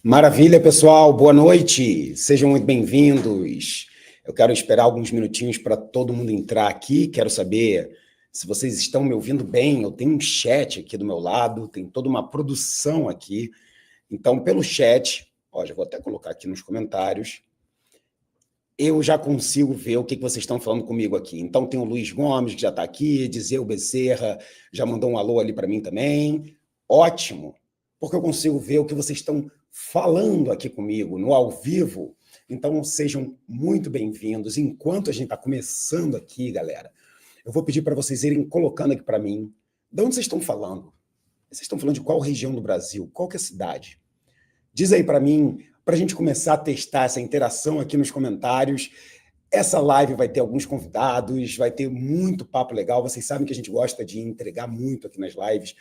Maravilha, pessoal. Boa noite. Sejam muito bem-vindos. Eu quero esperar alguns minutinhos para todo mundo entrar aqui. Quero saber se vocês estão me ouvindo bem. Eu tenho um chat aqui do meu lado, tem toda uma produção aqui. Então, pelo chat, já vou até colocar aqui nos comentários, eu já consigo ver o que vocês estão falando comigo aqui. Então, tem o Luiz Gomes, que já está aqui, Dizeu Becerra já mandou um alô ali para mim também. Ótimo, porque eu consigo ver o que vocês estão falando aqui comigo, no ao vivo. Então, sejam muito bem-vindos. Enquanto a gente está começando aqui, galera, eu vou pedir para vocês irem colocando aqui para mim, de onde vocês estão falando? Vocês estão falando de qual região do Brasil? Qual que é a cidade? Diz aí para mim, para a gente começar a testar essa interação aqui nos comentários. Essa live vai ter alguns convidados, vai ter muito papo legal. Vocês sabem que a gente gosta de entregar muito aqui nas lives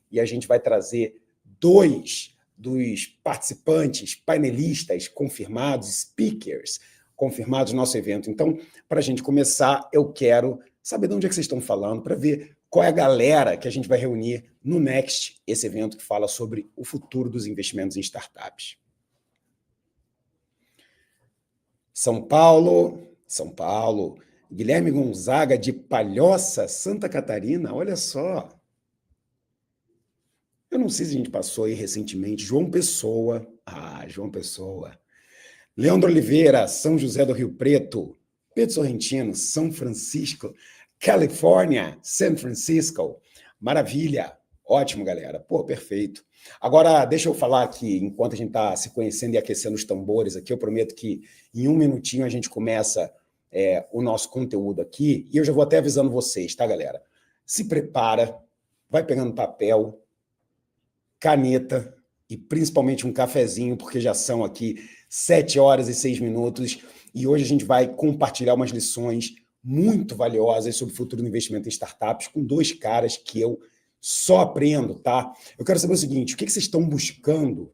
e a gente vai trazer 2 dos participantes, painelistas confirmados, speakers confirmados no nosso evento. Então, para a gente começar, eu quero saber de onde é que vocês estão falando, para ver qual é a galera que a gente vai reunir no Next, esse evento que fala sobre o futuro dos investimentos em startups. São Paulo, Guilherme Gonzaga de Palhoça, Santa Catarina, olha só. Eu não sei se a gente passou aí recentemente, João Pessoa. Leandro Oliveira, São José do Rio Preto. Pedro Sorrentino, São Francisco. Califórnia, San Francisco. Maravilha. Ótimo, galera. Pô, perfeito. Agora, deixa eu falar aqui, enquanto a gente está se conhecendo e aquecendo os tambores aqui, eu prometo que em um minutinho a gente começa o nosso conteúdo aqui, e eu já vou até avisando vocês, tá, galera? Se prepara, vai pegando papel, caneta e principalmente um cafezinho, porque já são aqui 7 horas e 6 minutos, e hoje a gente vai compartilhar umas lições muito valiosas sobre o futuro do investimento em startups com 2 caras que eu só aprendo, tá? Eu quero saber o seguinte, o que vocês estão buscando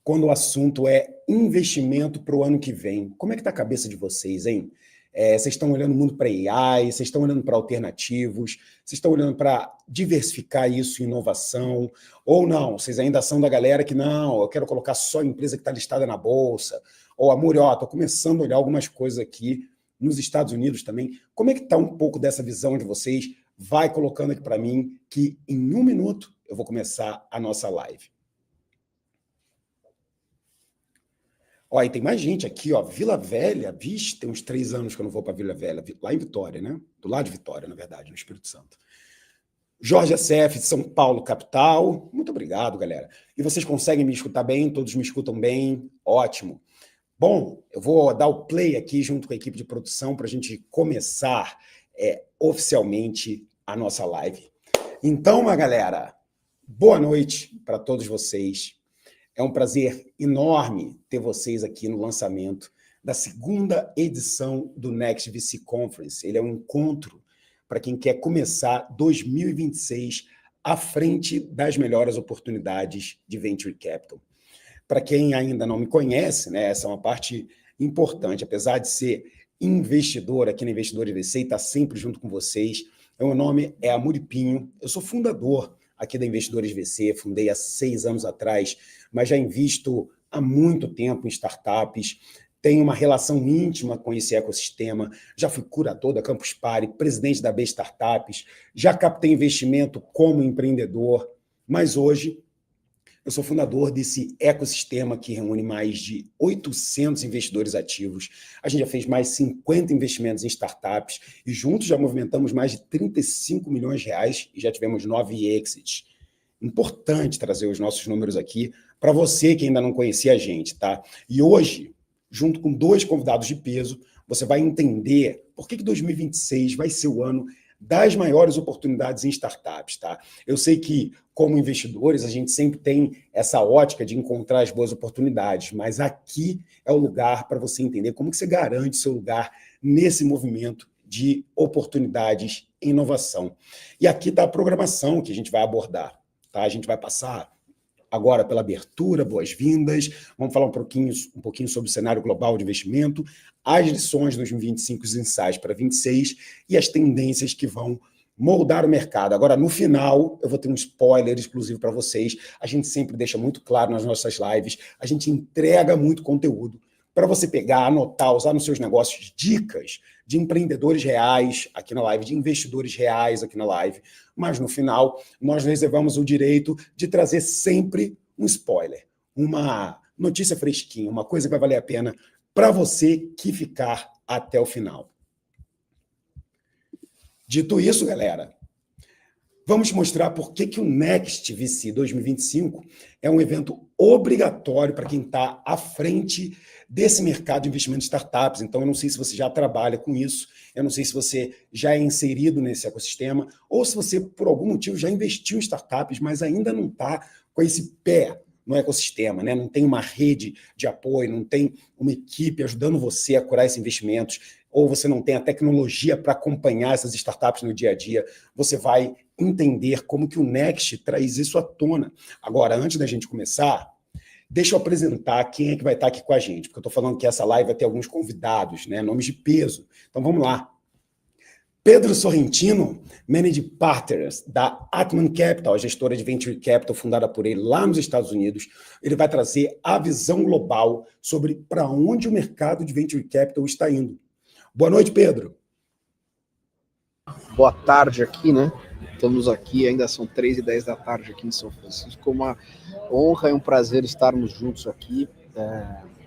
quando o assunto é investimento para o ano que vem? Como é que está a cabeça de vocês, hein? Vocês estão olhando muito para AI, vocês estão olhando para alternativos, vocês estão olhando para diversificar isso em inovação, ou não, vocês ainda são da galera que não, eu quero colocar só empresa que está listada na Bolsa, ou amor, estou começando a olhar algumas coisas aqui nos Estados Unidos também. Como é que está um pouco dessa visão de vocês? Vai colocando aqui para mim que em 1 minuto eu vou começar a nossa live. Ó, e tem mais gente aqui, ó, Vila Velha, vixe, tem uns 3 anos que eu não vou para Vila Velha, lá em Vitória, né? Do lado de Vitória, na verdade, no Espírito Santo. Jorge SF de São Paulo, capital. Muito obrigado, galera. E vocês conseguem me escutar bem? Todos me escutam bem? Ótimo. Bom, eu vou dar o play aqui junto com a equipe de produção para a gente começar oficialmente a nossa live. Então, galera, boa noite para todos vocês. É um prazer enorme ter vocês aqui no lançamento da 2ª edição do Next VC Conference. Ele é um encontro para quem quer começar 2026 à frente das melhores oportunidades de Venture Capital. Para quem ainda não me conhece, né, essa é uma parte importante, apesar de ser investidor aqui na Investidores VC e estar sempre junto com vocês. Meu nome é Amuri Pinho, eu sou fundador aqui da Investidores VC, fundei há 6 anos atrás, mas já invisto há muito tempo em startups, tenho uma relação íntima com esse ecossistema, já fui curador da Campus Party, presidente da B Startups, já captei investimento como empreendedor, mas hoje eu sou fundador desse ecossistema que reúne mais de 800 investidores ativos. A gente já fez mais 50 investimentos em startups e juntos já movimentamos mais de 35 milhões de reais e já tivemos 9 exits. Importante trazer os nossos números aqui para você que ainda não conhecia a gente, tá? E hoje, junto com 2 convidados de peso, você vai entender por que 2026 vai ser o ano das maiores oportunidades em startups, tá? Eu sei que, como investidores, a gente sempre tem essa ótica de encontrar as boas oportunidades, mas aqui é o lugar para você entender como que você garante seu lugar nesse movimento de oportunidades em inovação. E aqui está a programação que a gente vai abordar, tá? A gente vai passar agora pela abertura, boas-vindas, vamos falar um pouquinho sobre o cenário global de investimento, as lições de 2025, os insights para 2026 e as tendências que vão moldar o mercado. Agora, no final, eu vou ter um spoiler exclusivo para vocês. A gente sempre deixa muito claro nas nossas lives, a gente entrega muito conteúdo para você pegar, anotar, usar nos seus negócios dicas de empreendedores reais aqui na live, de investidores reais aqui na live. Mas, no final, nós reservamos o direito de trazer sempre um spoiler, uma notícia fresquinha, uma coisa que vai valer a pena para você que ficar até o final. Dito isso, galera, vamos mostrar por que o Next VC 2025 é um evento obrigatório para quem está à frente desse mercado de investimento de startups. Então, eu não sei se você já trabalha com isso, eu não sei se você já é inserido nesse ecossistema, ou se você, por algum motivo, já investiu em startups, mas ainda não está com esse pé no ecossistema, né? Não tem uma rede de apoio, não tem uma equipe ajudando você a curar esses investimentos, ou você não tem a tecnologia para acompanhar essas startups no dia a dia, você vai entender como que o Next traz isso à tona. Agora, antes da gente começar, deixa eu apresentar quem é que vai estar aqui com a gente, porque eu estou falando que essa live vai ter alguns convidados, né, nomes de peso. Então, vamos lá. Pedro Sorrentino, Managing Partner da Atman Capital, a gestora de Venture Capital fundada por ele lá nos Estados Unidos. Ele vai trazer a visão global sobre para onde o mercado de Venture Capital está indo. Boa noite, Pedro. Boa tarde aqui, né? Estamos aqui, ainda são 3h10 da tarde aqui em São Francisco. Uma honra e um prazer estarmos juntos aqui.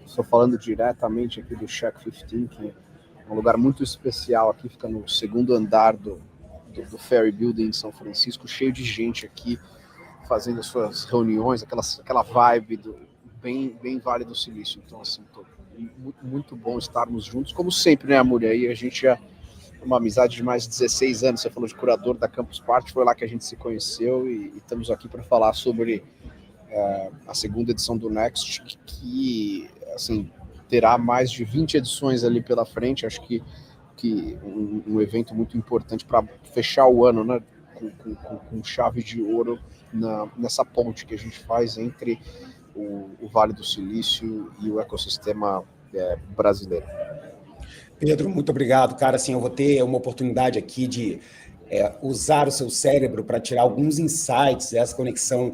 Estou falando diretamente aqui do Shack 15, que é um lugar muito especial aqui, fica no segundo andar do Ferry Building em São Francisco, cheio de gente aqui fazendo as suas reuniões, aquela vibe bem Vale do Silício. Então, assim, muito bom estarmos juntos, como sempre, né, Amor? Aí a gente já uma amizade de mais de 16 anos, você falou de curador da Campus Party, foi lá que a gente se conheceu e estamos aqui para falar sobre a segunda edição do Next, que assim, terá mais de 20 edições ali pela frente. Acho que um evento muito importante para fechar o ano, né, com chave de ouro nessa ponte que a gente faz entre o Vale do Silício e o ecossistema brasileiro. Pedro, muito obrigado, cara. Assim, eu vou ter uma oportunidade aqui de usar o seu cérebro para tirar alguns insights, essa conexão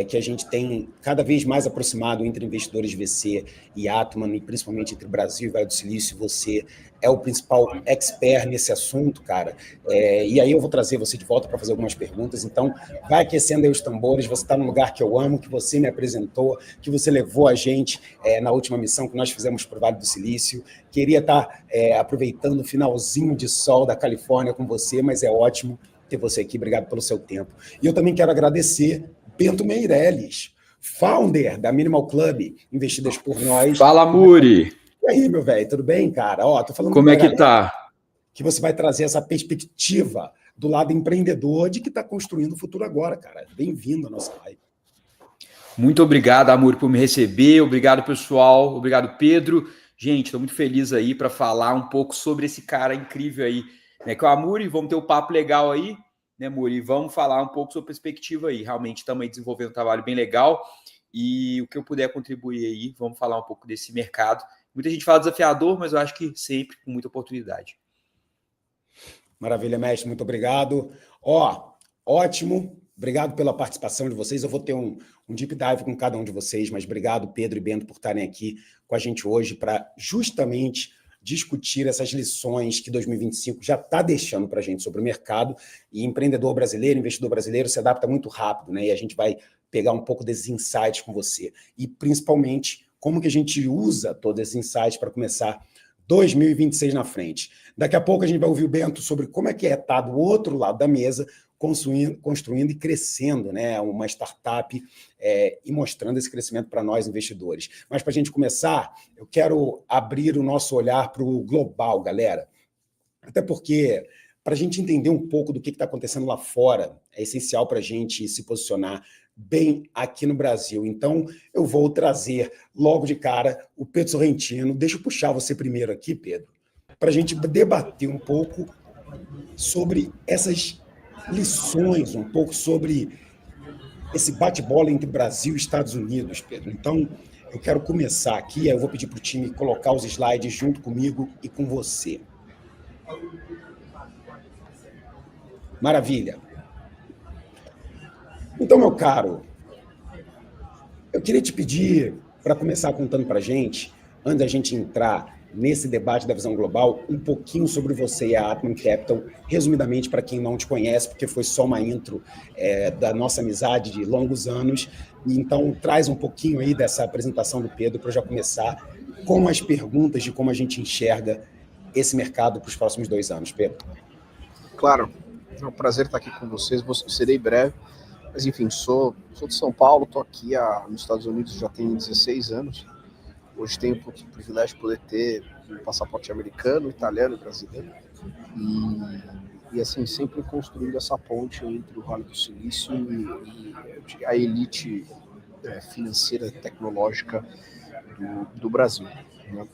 que a gente tem cada vez mais aproximado entre investidores de VC e Atman, e principalmente entre Brasil e Vale do Silício. Você é o principal expert nesse assunto, cara. E aí eu vou trazer você de volta para fazer algumas perguntas. Então, vai aquecendo aí os tambores. Você está num lugar que eu amo, que você me apresentou, que você levou a gente na última missão que nós fizemos para o Vale do Silício. Queria estar aproveitando o finalzinho de sol da Califórnia com você, mas é ótimo ter você aqui. Obrigado pelo seu tempo. E eu também quero agradecer Bento Meirelles, founder da Minimal Club, Investidas por Nós. Fala, Muri! E aí, meu velho, tudo bem, cara? Tô falando como é que tá? Que você vai trazer essa perspectiva do lado empreendedor de que está construindo o futuro agora, cara. Bem-vindo à nossa live. Muito obrigado, Amuri, por me receber. Obrigado, pessoal. Obrigado, Pedro. Gente, estou muito feliz aí para falar um pouco sobre esse cara incrível aí, né? Que é o Amuri. Vamos ter um papo legal aí, né, Muri? Vamos falar um pouco sobre perspectiva aí. Realmente estamos aí desenvolvendo um trabalho bem legal e o que eu puder contribuir aí, vamos falar um pouco desse mercado. Muita gente fala desafiador, mas eu acho que sempre com muita oportunidade. Maravilha, mestre. Muito obrigado. Ótimo. Obrigado pela participação de vocês. Eu vou ter um deep dive com cada um de vocês, mas obrigado, Pedro e Bento, por estarem aqui com a gente hoje para justamente discutir essas lições que 2025 já está deixando para a gente sobre o mercado. E empreendedor brasileiro, investidor brasileiro se adapta muito rápido, né? E a gente vai pegar um pouco desses insights com você. E, principalmente, como que a gente usa todos esses insights para começar 2026 na frente. Daqui a pouco a gente vai ouvir o Bento sobre como é que estar do outro lado da mesa, construindo e crescendo, né, uma startup e mostrando esse crescimento para nós, investidores. Mas para a gente começar, eu quero abrir o nosso olhar para o global, galera. Até porque, para a gente entender um pouco do que está acontecendo lá fora, é essencial para a gente se posicionar bem aqui no Brasil. Então, eu vou trazer logo de cara o Pedro Sorrentino. Deixa eu puxar você primeiro aqui, Pedro, para a gente debater um pouco sobre essas lições, um pouco sobre esse bate-bola entre Brasil e Estados Unidos, Pedro. Então, eu quero começar aqui, aí eu vou pedir para o time colocar os slides junto comigo e com você. Maravilha. Então, meu caro, eu queria te pedir, para começar contando para a gente, antes da gente entrar nesse debate da visão global, um pouquinho sobre você e a Atman Capital, resumidamente para quem não te conhece, porque foi só uma intro da nossa amizade de longos anos. Então, traz um pouquinho aí dessa apresentação do Pedro para eu já começar com as perguntas de como a gente enxerga esse mercado para os próximos 2 anos, Pedro. Claro, é um prazer estar aqui com vocês, serei breve, mas enfim, sou de São Paulo, estou aqui nos Estados Unidos já tem 16 anos. Hoje tenho o privilégio de poder ter um passaporte americano, italiano e brasileiro. E assim, sempre construindo essa ponte entre o Vale do Silício e a elite financeira e tecnológica do Brasil. Né?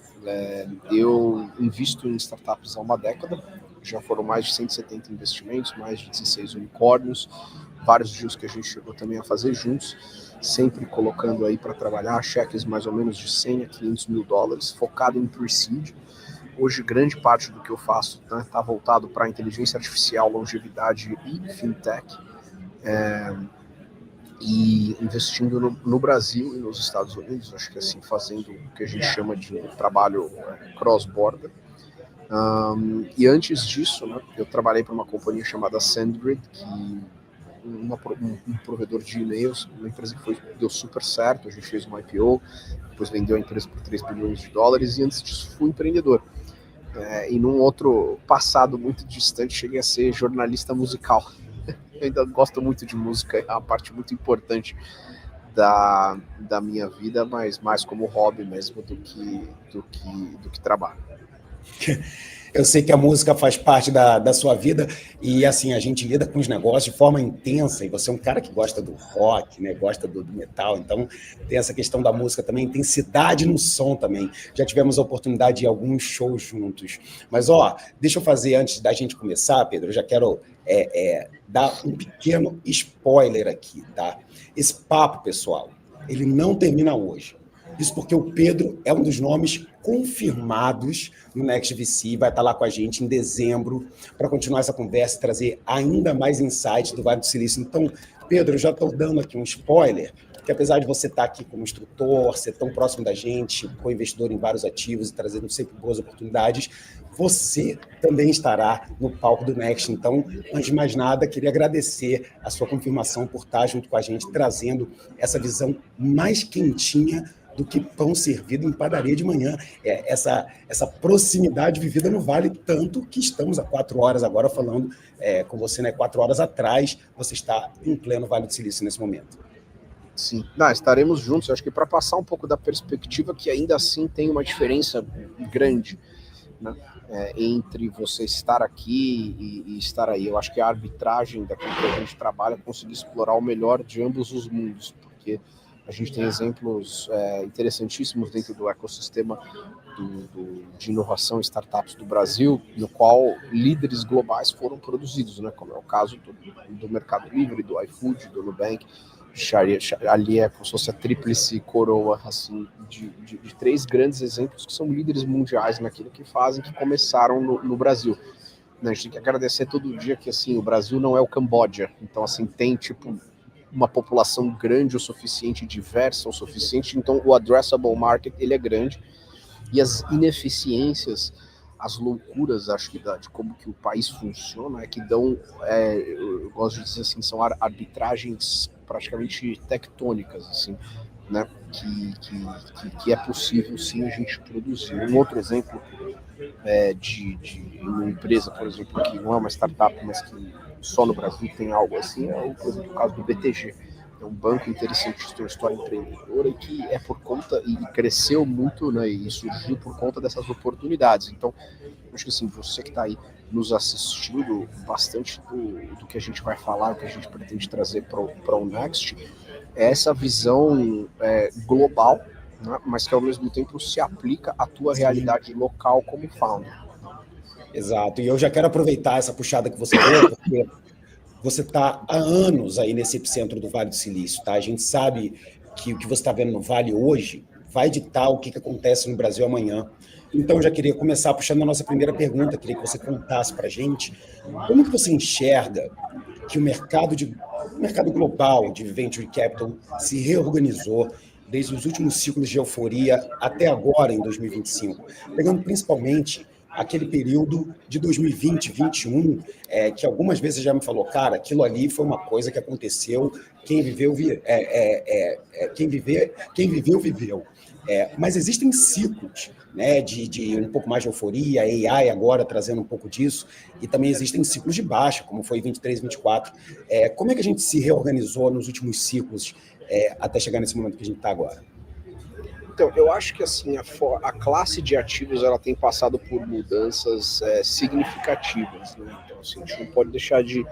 Eu invisto em startups há uma década, já foram mais de 170 investimentos, mais de 16 unicórnios, vários deals que a gente chegou também a fazer juntos, sempre colocando aí para trabalhar cheques mais ou menos de 100 a 500 mil dólares, focado em pre-seed. Hoje, grande parte do que eu faço está voltado para inteligência artificial, longevidade e fintech, e investindo no Brasil e nos Estados Unidos, acho que assim, fazendo o que a gente chama de trabalho cross-border. E antes disso, né, eu trabalhei para uma companhia chamada SendGrid, que um provedor de e-mails, uma empresa que deu super certo, a gente fez uma IPO, depois vendeu a empresa por 3 bilhões de dólares, e antes disso fui empreendedor. E num outro passado muito distante, cheguei a ser jornalista musical. Eu ainda gosto muito de música, é uma parte muito importante da minha vida, mas mais como hobby mesmo do que trabalho. Eu sei que a música faz parte da sua vida e, assim, a gente lida com os negócios de forma intensa, e você é um cara que gosta do rock, né? Gosta do metal, então tem essa questão da música também, intensidade no som também. Já tivemos a oportunidade de ir a alguns shows juntos. Mas, deixa eu fazer, antes da gente começar, Pedro, eu já quero dar um pequeno spoiler aqui, tá? Esse papo, pessoal, ele não termina hoje. Isso porque o Pedro é um dos nomes confirmados no Next VC, vai estar lá com a gente em dezembro para continuar essa conversa e trazer ainda mais insights do Vale do Silício. Então, Pedro, eu já estou dando aqui um spoiler, que apesar de você estar aqui como instrutor, ser tão próximo da gente, co-investidor em vários ativos e trazendo sempre boas oportunidades, você também estará no palco do Next. Então, antes de mais nada, queria agradecer a sua confirmação por estar junto com a gente, trazendo essa visão mais quentinha do que pão servido em padaria de manhã. Essa proximidade vivida no Vale, tanto que estamos há 4 horas agora falando com você, né? 4 horas atrás, você está em pleno Vale do Silício nesse momento. Sim, estaremos juntos. Eu acho que para passar um pouco da perspectiva que ainda assim tem uma diferença grande, né, entre você estar aqui e estar aí. Eu acho que a arbitragem daquilo que a gente trabalha é conseguir explorar o melhor de ambos os mundos, porque a gente tem exemplos interessantíssimos dentro do ecossistema de inovação e startups do Brasil, no qual líderes globais foram produzidos, né, como é o caso do Mercado Livre, do iFood, do Nubank. Ali é como se fosse a tríplice coroa assim, de 3 grandes exemplos que são líderes mundiais naquilo que fazem, que começaram no Brasil. A gente tem que agradecer todo dia que assim, o Brasil não é o Camboja, então assim, tem uma população grande o suficiente, diversa o suficiente, então o addressable market ele é grande, e as ineficiências, as loucuras, acho que de como que o país funciona, que dão, eu gosto de dizer assim, são arbitragens praticamente tectônicas, assim, né, que é possível sim a gente produzir. Um outro exemplo de uma empresa, por exemplo, que não é uma startup, mas que só no Brasil tem algo assim, por exemplo, o caso do BTG. É um banco interessante, tem uma história empreendedora e que é por conta, e cresceu muito, né, e surgiu por conta dessas oportunidades. Então, acho que assim, você que está aí nos assistindo, bastante do que a gente vai falar, o que a gente pretende trazer para o Next, é essa visão global, né, mas que ao mesmo tempo se aplica à tua realidade local como founder. Exato, e eu já quero aproveitar essa puxada que você deu, porque você está há anos aí nesse epicentro do Vale do Silício, tá? A gente sabe que o que você está vendo no Vale hoje vai ditar o que acontece no Brasil amanhã. Então, eu já queria começar puxando a nossa primeira pergunta, queria que você contasse para a gente como que você enxerga que o mercado global de venture capital se reorganizou desde os últimos ciclos de euforia até agora, em 2025, pegando principalmente aquele período de 2020, 2021, que algumas vezes já me falou, cara, aquilo ali foi uma coisa que aconteceu, quem viveu, viveu. Mas existem ciclos, né, de um pouco mais de euforia, AI agora trazendo um pouco disso, e também existem ciclos de baixa, como foi 23, 24. Como é que a gente se reorganizou nos últimos ciclos até chegar nesse momento que a gente está agora? Então, eu acho que assim, a classe de ativos ela tem passado por mudanças significativas, né? Então, assim, a gente não pode deixar de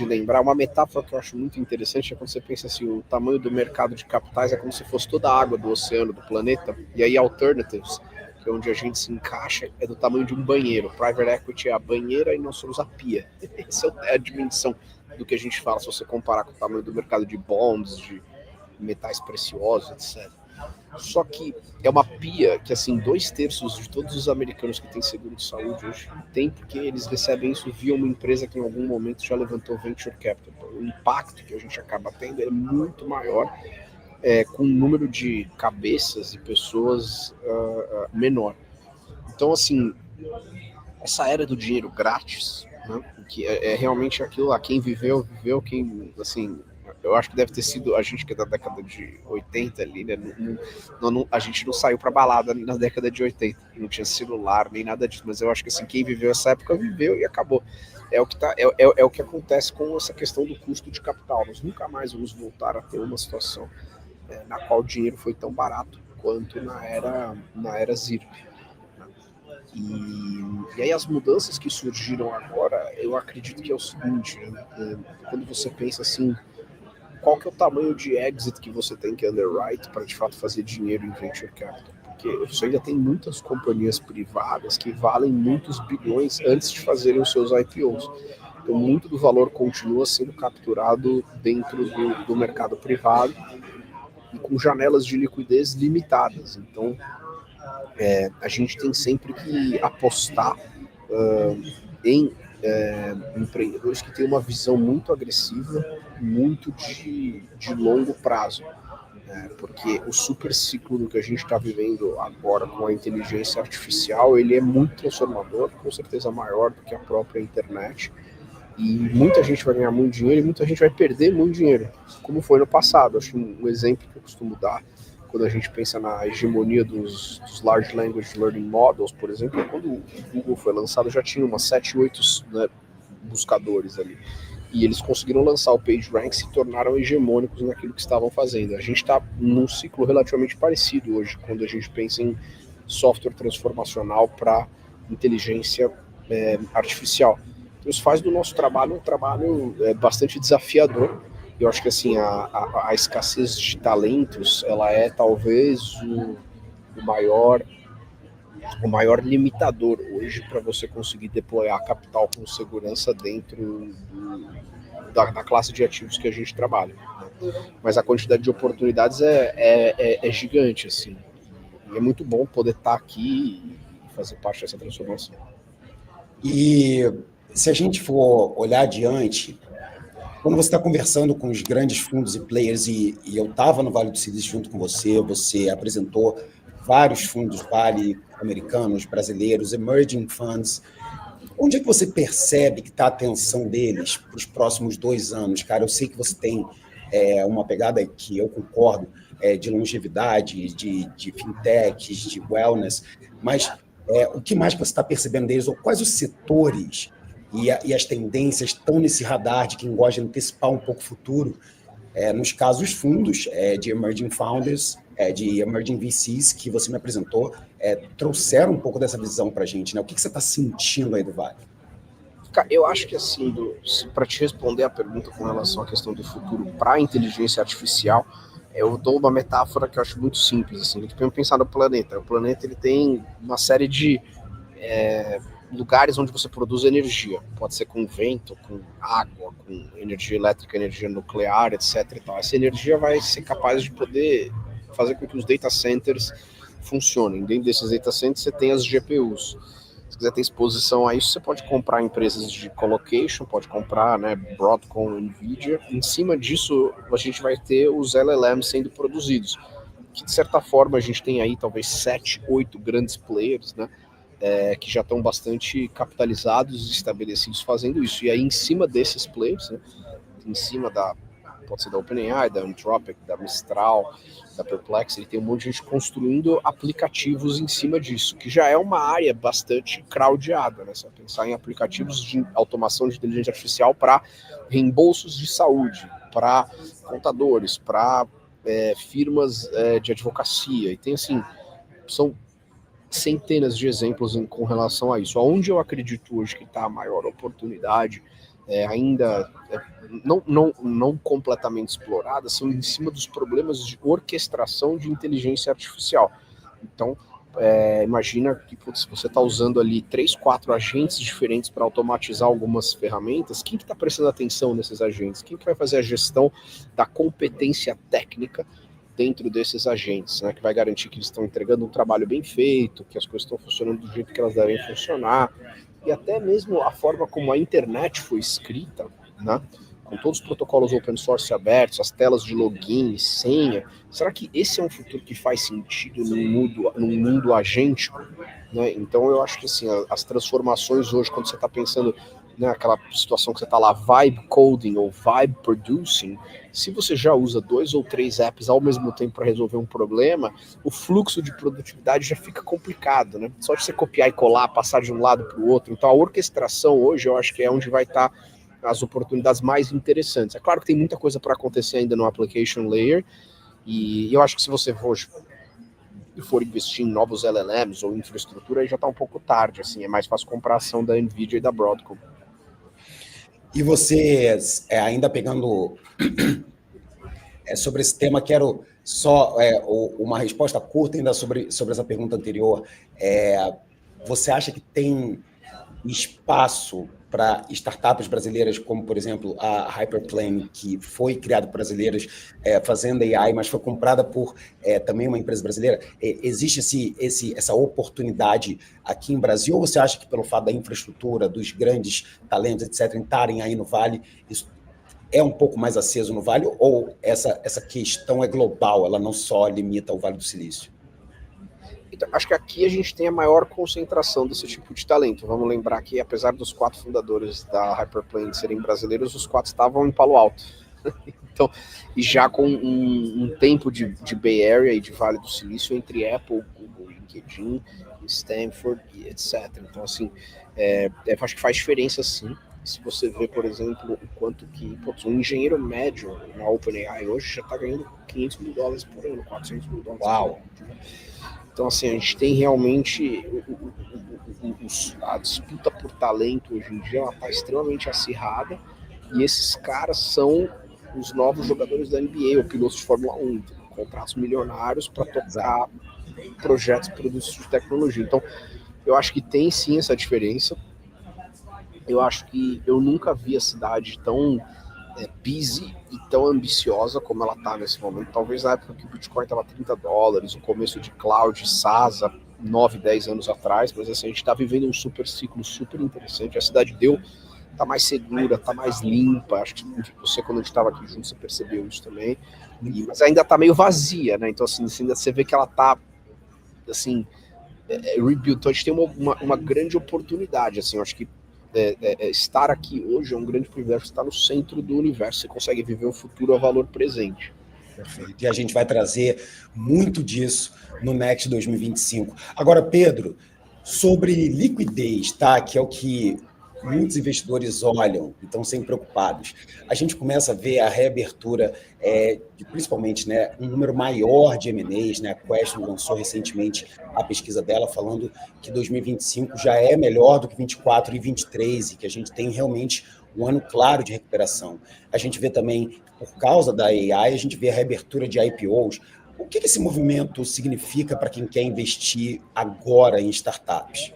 lembrar uma metáfora que eu acho muito interessante, é quando você pensa assim, o tamanho do mercado de capitais é como se fosse toda a água do oceano, do planeta, e aí alternatives, que é onde a gente se encaixa, é do tamanho de um banheiro. Private equity é a banheira e nós somos a pia. Essa é a dimensão do que a gente fala, se você comparar com o tamanho do mercado de bonds, de metais preciosos, etc. Só que é uma pia que, assim, 2/3 de todos os americanos que têm seguro de saúde hoje tem, porque eles recebem isso via uma empresa que em algum momento já levantou venture capital. O impacto que a gente acaba tendo é muito maior, com um número de cabeças e pessoas menor. Então, assim, essa era do dinheiro grátis, né, que é realmente aquilo lá, quem viveu, quem, assim... Eu acho que deve ter sido a gente que é da década de 80 ali, né? A gente não saiu pra balada na década de 80, não tinha celular nem nada disso, mas eu acho que assim, quem viveu essa época viveu e acabou. É o que acontece com essa questão do custo de capital. Nós nunca mais vamos voltar a ter uma situação na qual o dinheiro foi tão barato quanto na era ZIRP. E aí as mudanças que surgiram agora, eu acredito que é o seguinte, né? Quando você pensa assim, qual que é o tamanho de exit que você tem que underwrite para de fato fazer dinheiro em venture capital? Porque você ainda tem muitas companhias privadas que valem muitos bilhões antes de fazerem os seus IPOs. Então muito do valor continua sendo capturado dentro do mercado privado e com janelas de liquidez limitadas. Então a gente tem sempre que apostar em empreendedores que têm uma visão muito agressiva, muito de longo prazo, né? Porque o super ciclo do que a gente está vivendo agora com a inteligência artificial, ele é muito transformador, com certeza maior do que a própria internet, e muita gente vai ganhar muito dinheiro e muita gente vai perder muito dinheiro, como foi no passado. Acho que um exemplo que eu costumo dar quando a gente pensa na hegemonia dos Large Language Learning Models, por exemplo, quando o Google foi lançado já tinha umas 7, 8 buscadores ali. E eles conseguiram lançar o PageRank e se tornaram hegemônicos naquilo que estavam fazendo. A gente está num ciclo relativamente parecido hoje, quando a gente pensa em software transformacional para inteligência artificial. Então isso faz do nosso trabalho um trabalho bastante desafiador. Eu acho que assim, a escassez de talentos, ela é talvez o maior limitador hoje para você conseguir deployar capital com segurança dentro da classe de ativos que a gente trabalha. Mas a quantidade de oportunidades é gigante, assim. E é muito bom poder estar aqui e fazer parte dessa transformação. E se a gente for olhar adiante, quando você está conversando com os grandes fundos e players, e eu estava no Vale do Silício junto com você apresentou vários fundos Vale americanos, brasileiros, emerging funds. Onde é que você percebe que está a atenção deles para os próximos 2 anos? Cara, eu sei que você tem uma pegada que eu concordo, de longevidade, de fintechs, de wellness, mas o que mais que você está percebendo deles? Ou quais os setores e as tendências estão nesse radar de quem gosta de antecipar um pouco o futuro? Nos casos fundos de emerging founders, de emerging VCs que você me apresentou, trouxeram um pouco dessa visão para a gente, né? O que você está sentindo aí do Vale? Eu acho que assim, para te responder a pergunta com relação à questão do futuro para a inteligência artificial, eu dou uma metáfora que eu acho muito simples, assim, vamos pensar no planeta. O planeta ele tem uma série de lugares onde você produz energia. Pode ser com vento, com água, com energia elétrica, energia nuclear, etc. E tal. Essa energia vai ser capaz de poder fazer com que os data centers funcionem. Dentro desses data centers você tem as GPUs. Se quiser ter exposição a isso, você pode comprar empresas de colocation, pode comprar, né, Broadcom, Nvidia. Em cima disso, a gente vai ter os LLMs sendo produzidos. Que, de certa forma, a gente tem aí talvez 7, 8 grandes players, né, que já estão bastante capitalizados e estabelecidos fazendo isso. E aí, em cima desses players, né, em cima pode ser da OpenAI, da Anthropic, da Mistral, da Perplexity, tem um monte de gente construindo aplicativos em cima disso, que já é uma área bastante crowdada, né? Você vai pensar em aplicativos de automação de inteligência artificial para reembolsos de saúde, para contadores, para firmas de advocacia, e tem assim, são centenas de exemplos com relação a isso. Onde eu acredito hoje que está a maior oportunidade, ainda não completamente exploradas, são em cima dos problemas de orquestração de inteligência artificial. Então, imagina que você está usando ali 3, 4 agentes diferentes para automatizar algumas ferramentas. Quem que está prestando atenção nesses agentes? Quem que vai fazer a gestão da competência técnica dentro desses agentes, né, que vai garantir que eles estão entregando um trabalho bem feito, que as coisas estão funcionando do jeito que elas devem funcionar, e até mesmo a forma como a internet foi escrita, né, com todos os protocolos open source abertos, as telas de login e senha. Será que esse é um futuro que faz sentido num mundo agêntico? Né? Então eu acho que assim, as transformações hoje, quando você está pensando naquela situação que você está lá, vibe coding ou vibe producing, se você já usa 2 ou 3 apps ao mesmo tempo para resolver um problema, o fluxo de produtividade já fica complicado, né? Só de você copiar e colar, passar de um lado para o outro. Então a orquestração hoje eu acho que é onde vai estar as oportunidades mais interessantes. É claro que tem muita coisa para acontecer ainda no application layer, e eu acho que se você for investir em novos LLMs ou infraestrutura, aí já está um pouco tarde, assim, é mais fácil comprar a ação da Nvidia e da Broadcom. E você, ainda pegando sobre esse tema, quero só uma resposta curta ainda sobre essa pergunta anterior. Você acha que tem espaço para startups brasileiras, como, por exemplo, a Hyperplane, que foi criada por brasileiros fazendo AI, mas foi comprada por também uma empresa brasileira? Existe essa oportunidade aqui em Brasil, ou você acha que pelo fato da infraestrutura, dos grandes talentos, etc., estarem aí no Vale, isso é um pouco mais aceso no Vale, ou essa questão é global, ela não só limita ao Vale do Silício? Então, acho que aqui a gente tem a maior concentração desse tipo de talento. Vamos lembrar que, apesar dos 4 fundadores da Hyperplane serem brasileiros, os 4 estavam em Palo Alto. Então, e já com um tempo de Bay Area e de Vale do Silício entre Apple, Google, LinkedIn, Stanford e etc. Então, assim, acho que faz diferença, sim. Se você vê, por exemplo, o quanto que um engenheiro médio na OpenAI hoje já está ganhando $500 mil por ano, $400 mil. Uau! Então, assim, a gente tem realmente a disputa por talento hoje em dia, ela está extremamente acirrada, e esses caras são os novos jogadores da NBA, ou pilotos de Fórmula 1, contratos milionários para tocar projetos, produtos de tecnologia. Então, eu acho que tem sim essa diferença. Eu acho que eu nunca vi a cidade tão busy e tão ambiciosa como ela está nesse momento. Talvez na época que o Bitcoin estava $30, o começo de cloud, SaaS, 9, 10 anos atrás, mas assim, a gente está vivendo um super ciclo super interessante. A cidade está mais segura, está mais limpa. Acho que você, quando a gente estava aqui junto, você percebeu isso também. Mas ainda está meio vazia, né? Então, assim, ainda você vê que ela está, assim, rebuild. Então, a gente tem uma grande oportunidade, assim, eu acho que estar aqui hoje é um grande privilégio, estar no centro do universo, você consegue viver o futuro a valor presente. Perfeito. E a gente vai trazer muito disso no Next 2025. Agora, Pedro, sobre liquidez, tá? Que é o que muitos investidores olham e estão sempre preocupados. A gente começa a ver a reabertura de, principalmente, né, um número maior de M&As, né? A Question lançou recentemente a pesquisa dela falando que 2025 já é melhor do que 24 e 23 e que a gente tem realmente um ano claro de recuperação. A gente vê também, por causa da AI, a gente vê a reabertura de IPOs. O que esse movimento significa para quem quer investir agora em startups?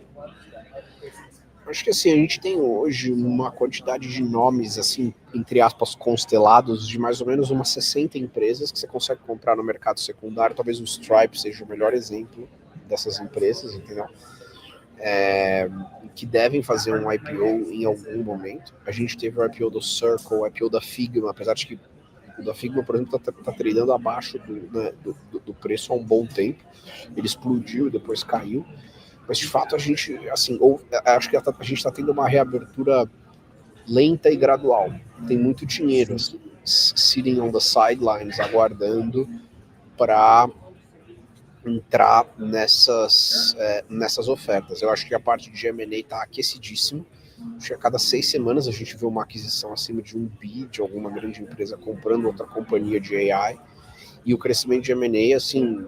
Acho que assim, a gente tem hoje uma quantidade de nomes, assim, entre aspas, constelados, de mais ou menos umas 60 empresas que você consegue comprar no mercado secundário. Talvez o Stripe seja o melhor exemplo dessas empresas, entendeu? Que devem fazer um IPO em algum momento. A gente teve o IPO do Circle, o IPO da Figma, apesar de que o da Figma, por exemplo, está tradando abaixo do preço há um bom tempo. Ele explodiu e depois caiu. Mas, de fato, a gente, assim, acho que a gente está tendo uma reabertura lenta e gradual. Tem muito dinheiro, assim, sitting on the sidelines, aguardando para entrar nessas ofertas. Eu acho que a parte de M&A está aquecidíssima. Acho que a cada 6 semanas a gente vê uma aquisição acima de 1 bi de alguma grande empresa comprando outra companhia de AI. E o crescimento de M&A, assim,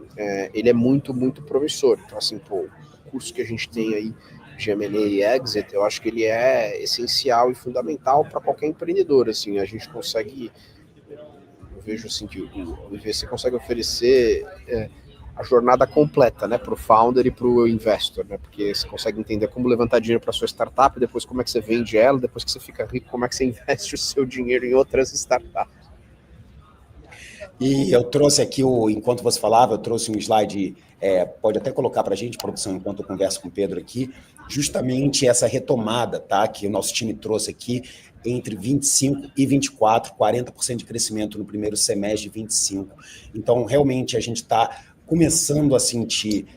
ele é muito, muito promissor. Então, assim, o curso que a gente tem aí de M&A e Exit, eu acho que ele é essencial e fundamental para qualquer empreendedor. Assim, a gente consegue, eu vejo assim que o IVC consegue oferecer a jornada completa, né, para o founder e para o investor, né, porque você consegue entender como levantar dinheiro para sua startup, depois como é que você vende ela, depois que você fica rico, como é que você investe o seu dinheiro em outras startups. E eu trouxe aqui, enquanto você falava, eu trouxe um slide, pode até colocar para a gente, produção, enquanto eu converso com o Pedro aqui, justamente essa retomada, tá, que o nosso time trouxe aqui, entre 25 e 24, 40% de crescimento no primeiro semestre de 25. Então, realmente, a gente está começando a sentir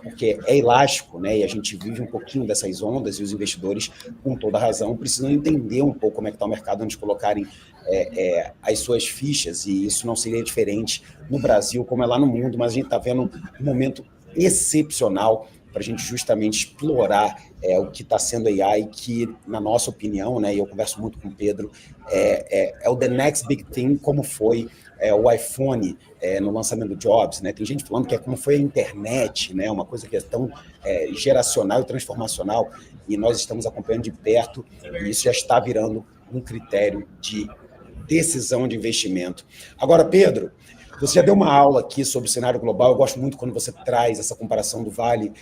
porque é elástico, né? E a gente vive um pouquinho dessas ondas, e os investidores, com toda razão, precisam entender um pouco como é que está o mercado antes de colocarem as suas fichas, e isso não seria diferente no Brasil como é lá no mundo, mas a gente está vendo um momento excepcional para a gente justamente explorar o que está sendo AI, que, na nossa opinião, né, e eu converso muito com o Pedro, é o the next big thing, como foi o iPhone no lançamento do Jobs, né? Tem gente falando que é como foi a internet, né? Uma coisa que é tão geracional e transformacional, e nós estamos acompanhando de perto, e isso já está virando um critério de decisão de investimento. Agora, Pedro, você já deu uma aula aqui sobre o cenário global. Eu gosto muito quando você traz essa comparação do Vale.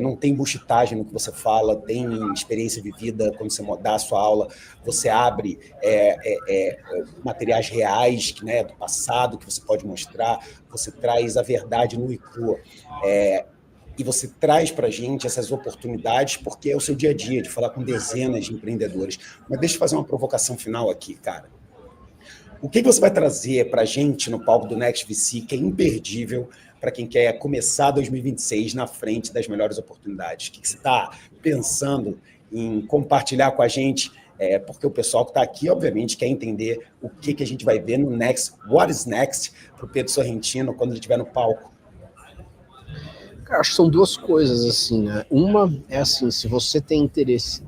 Não tem buchitagem no que você fala, tem experiência vivida. Quando você dá a sua aula, você abre materiais reais, né, do passado, que você pode mostrar. Você traz a verdade nua e crua. E você traz para a gente essas oportunidades, porque é o seu dia a dia, de falar com dezenas de empreendedores. Mas deixa eu fazer uma provocação final aqui, cara. O que você vai trazer para a gente no palco do Next VC, que é imperdível para quem quer começar 2026 na frente das melhores oportunidades? O que você está pensando em compartilhar com a gente? Porque o pessoal que está aqui, obviamente, quer entender o que a gente vai ver no Next, what is next, para o Pedro Sorrentino quando ele estiver no palco. Cara, acho que são duas coisas, assim, né? Uma é assim, se você tem interesse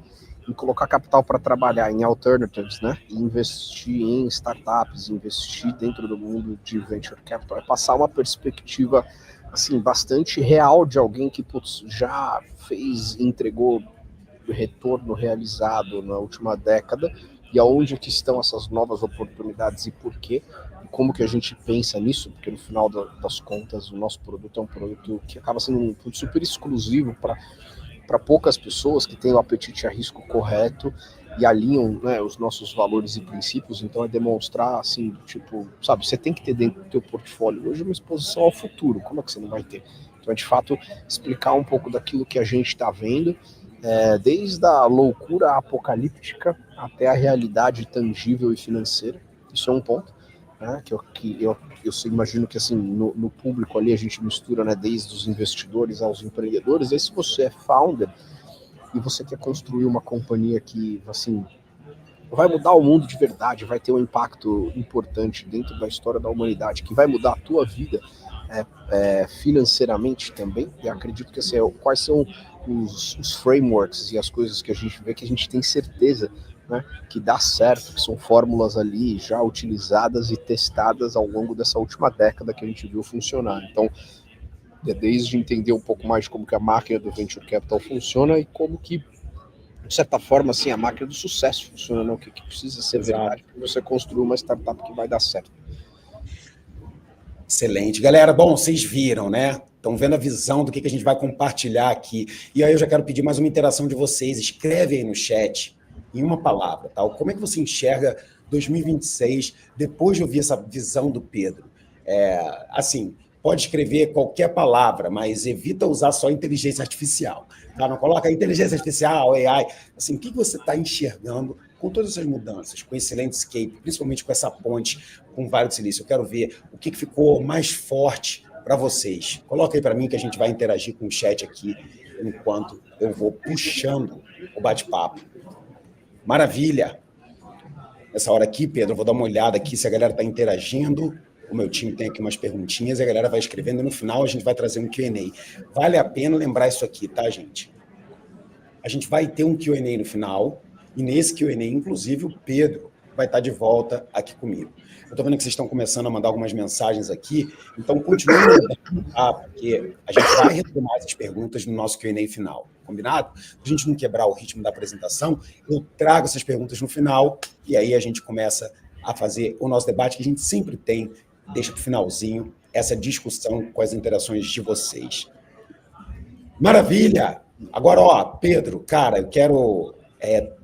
em colocar capital para trabalhar em alternatives, né, e investir em startups, investir dentro do mundo de venture capital, é passar uma perspectiva assim bastante real de alguém que já fez e entregou retorno realizado na última década, e aonde que estão essas novas oportunidades e por quê, e como que a gente pensa nisso, porque no final das contas o nosso produto é um produto que acaba sendo um produto super exclusivo para poucas pessoas que têm o apetite a risco correto e alinham, né, os nossos valores e princípios. Então é demonstrar assim, tipo, sabe, você tem que ter dentro do teu portfólio hoje uma exposição ao futuro. Como é que você não vai ter? Então é de fato explicar um pouco daquilo que a gente está vendo, desde a loucura apocalíptica até a realidade tangível e financeira. Isso é um ponto, né, que eu imagino que assim, no público ali a gente mistura, né, desde os investidores aos empreendedores. E se você é founder e você quer construir uma companhia que assim, vai mudar o mundo de verdade, vai ter um impacto importante dentro da história da humanidade, que vai mudar a tua vida financeiramente também, e acredito que assim, quais são os frameworks e as coisas que a gente vê que a gente tem certeza, né, que dá certo, que são fórmulas ali já utilizadas e testadas ao longo dessa última década que a gente viu funcionar. Então, desde entender um pouco mais de como que a máquina do Venture Capital funciona e como que, de certa forma, assim, a máquina do sucesso funciona, né? O que precisa ser verdade para você construir uma startup que vai dar certo. Excelente. Galera, bom, vocês viram, né? estão vendo a visão do que a gente vai compartilhar aqui. E aí eu já quero pedir mais uma interação de vocês. Escreve aí no chat, em uma palavra, tá? Como é que você enxerga 2026, depois de ouvir essa visão do Pedro? Assim, pode escrever qualquer palavra, mas evita usar só inteligência artificial. Tá? Não coloca inteligência artificial, AI. Assim, o que você está enxergando com todas essas mudanças, com esse landscape, principalmente com essa ponte com o Vale do Silício? Eu quero ver o que ficou mais forte para vocês. Coloca aí para mim que a gente vai interagir com o chat aqui enquanto eu vou puxando o bate-papo. Maravilha! Nessa hora aqui, Pedro, eu vou dar uma olhada aqui se a galera está interagindo. O meu time tem aqui umas perguntinhas e a galera vai escrevendo e no final a gente vai trazer um Q&A. Vale a pena lembrar isso aqui, tá, gente? A gente vai ter um Q&A no final e nesse Q&A, inclusive, o Pedro vai estar de volta aqui comigo. Eu estou vendo que vocês estão começando a mandar algumas mensagens aqui, então continuem mandando, tá? Porque a gente vai retomar essas perguntas no nosso Q&A final, combinado? Para a gente não quebrar o ritmo da apresentação, eu trago essas perguntas no final e aí a gente começa a fazer o nosso debate que a gente sempre tem, deixa para o finalzinho, essa discussão com as interações de vocês. Maravilha! Agora, ó, Pedro, cara, eu quero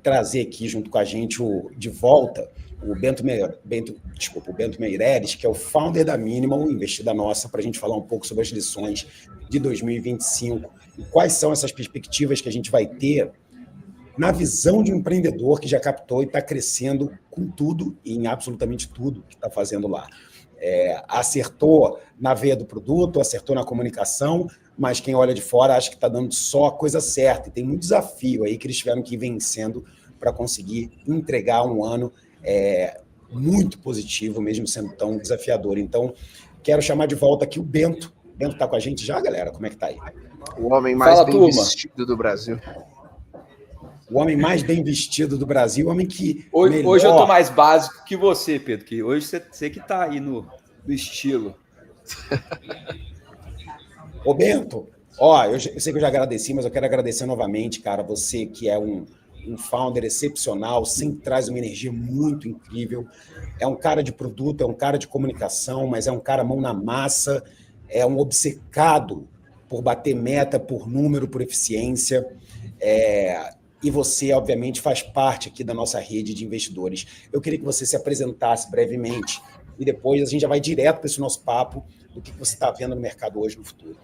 trazer aqui junto com a gente de volta o Bento Meirelles, que é o founder da Minimal, investida nossa, para a gente falar um pouco sobre as lições de 2025 e quais são essas perspectivas que a gente vai ter na visão de um empreendedor que já captou e está crescendo com tudo e em absolutamente tudo que está fazendo lá. Acertou na veia do produto, acertou na comunicação, mas quem olha de fora acha que está dando só a coisa certa. E tem muito desafio aí que eles tiveram que ir vencendo para conseguir entregar um ano muito positivo, mesmo sendo tão desafiador. Então, quero chamar de volta aqui o Bento. Bento está com a gente já, galera? Como é que está aí? O homem mais bem vestido do Brasil. O homem mais bem vestido do Brasil, o homem que... Hoje eu tô mais básico que você, Pedro, que hoje você que tá aí no estilo. Ô, Bento, ó, eu sei que eu já agradeci, mas eu quero agradecer novamente, cara, você que é um founder excepcional, sempre traz uma energia muito incrível, é um cara de produto, é um cara de comunicação, mas é um cara mão na massa, é um obcecado por bater meta, por número, por eficiência, e você, obviamente, faz parte aqui da nossa rede de investidores. Eu queria que você se apresentasse brevemente e depois a gente já vai direto para esse nosso papo do que você está vendo no mercado hoje, no futuro.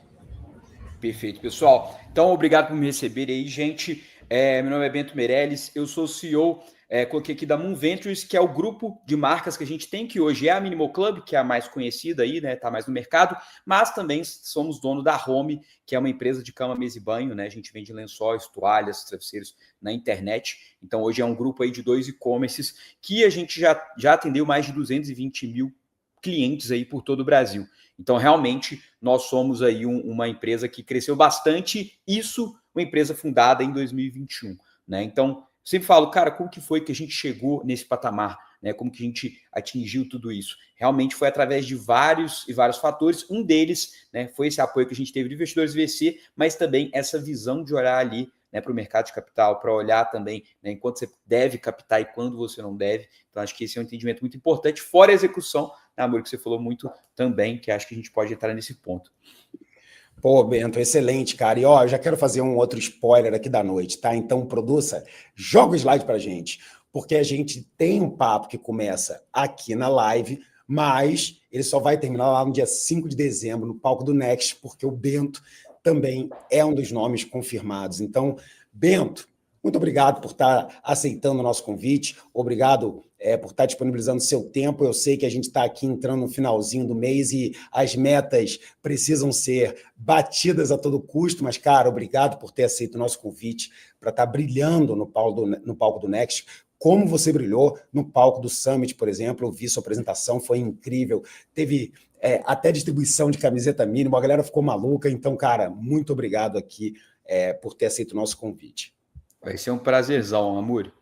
Perfeito, pessoal. Então, obrigado por me receber aí, gente. Meu nome é Bento Meirelles, eu sou o CEO, coloquei aqui da Moon Ventures, que é o grupo de marcas que a gente tem, que hoje é a Minimal Club, que é a mais conhecida aí, né? Tá mais no mercado, mas também somos dono da Home, que é uma empresa de cama, mesa e banho, né? A gente vende lençóis, toalhas, travesseiros na internet. Então, hoje é um grupo aí de 2 e-commerces que a gente já atendeu mais de 220 mil clientes aí por todo o Brasil. Então, realmente, nós somos aí uma empresa que cresceu bastante, isso uma empresa fundada em 2021, né? Então, sempre falo, cara, como que foi que a gente chegou nesse patamar, né? Como que a gente atingiu tudo isso? Realmente foi através de vários fatores. Um deles, né, foi esse apoio que a gente teve de investidores VC, mas também essa visão de olhar ali, né, para o mercado de capital, para olhar também, né, enquanto você deve captar e quando você não deve. Então, acho que esse é um entendimento muito importante, fora a execução, né, amor, que você falou muito também, que acho que a gente pode entrar nesse ponto. Pô, Bento, excelente, cara. E ó, eu já quero fazer um outro spoiler aqui da noite, tá? Então, produça, joga o slide pra gente, porque a gente tem um papo que começa aqui na live, mas ele só vai terminar lá no dia 5 de dezembro, no palco do Next, porque o Bento também é um dos nomes confirmados. Então, Bento, muito obrigado por estar aceitando o nosso convite, obrigado por estar disponibilizando seu tempo. Eu sei que a gente está aqui entrando no finalzinho do mês e as metas precisam ser batidas a todo custo, mas, cara, obrigado por ter aceito o nosso convite para estar brilhando no palco do Next, como você brilhou no palco do Summit, por exemplo. Eu vi sua apresentação, foi incrível, teve até distribuição de camiseta mínima, a galera ficou maluca. Então, cara, muito obrigado aqui por ter aceito o nosso convite. Vai ser um prazerzão, Amor.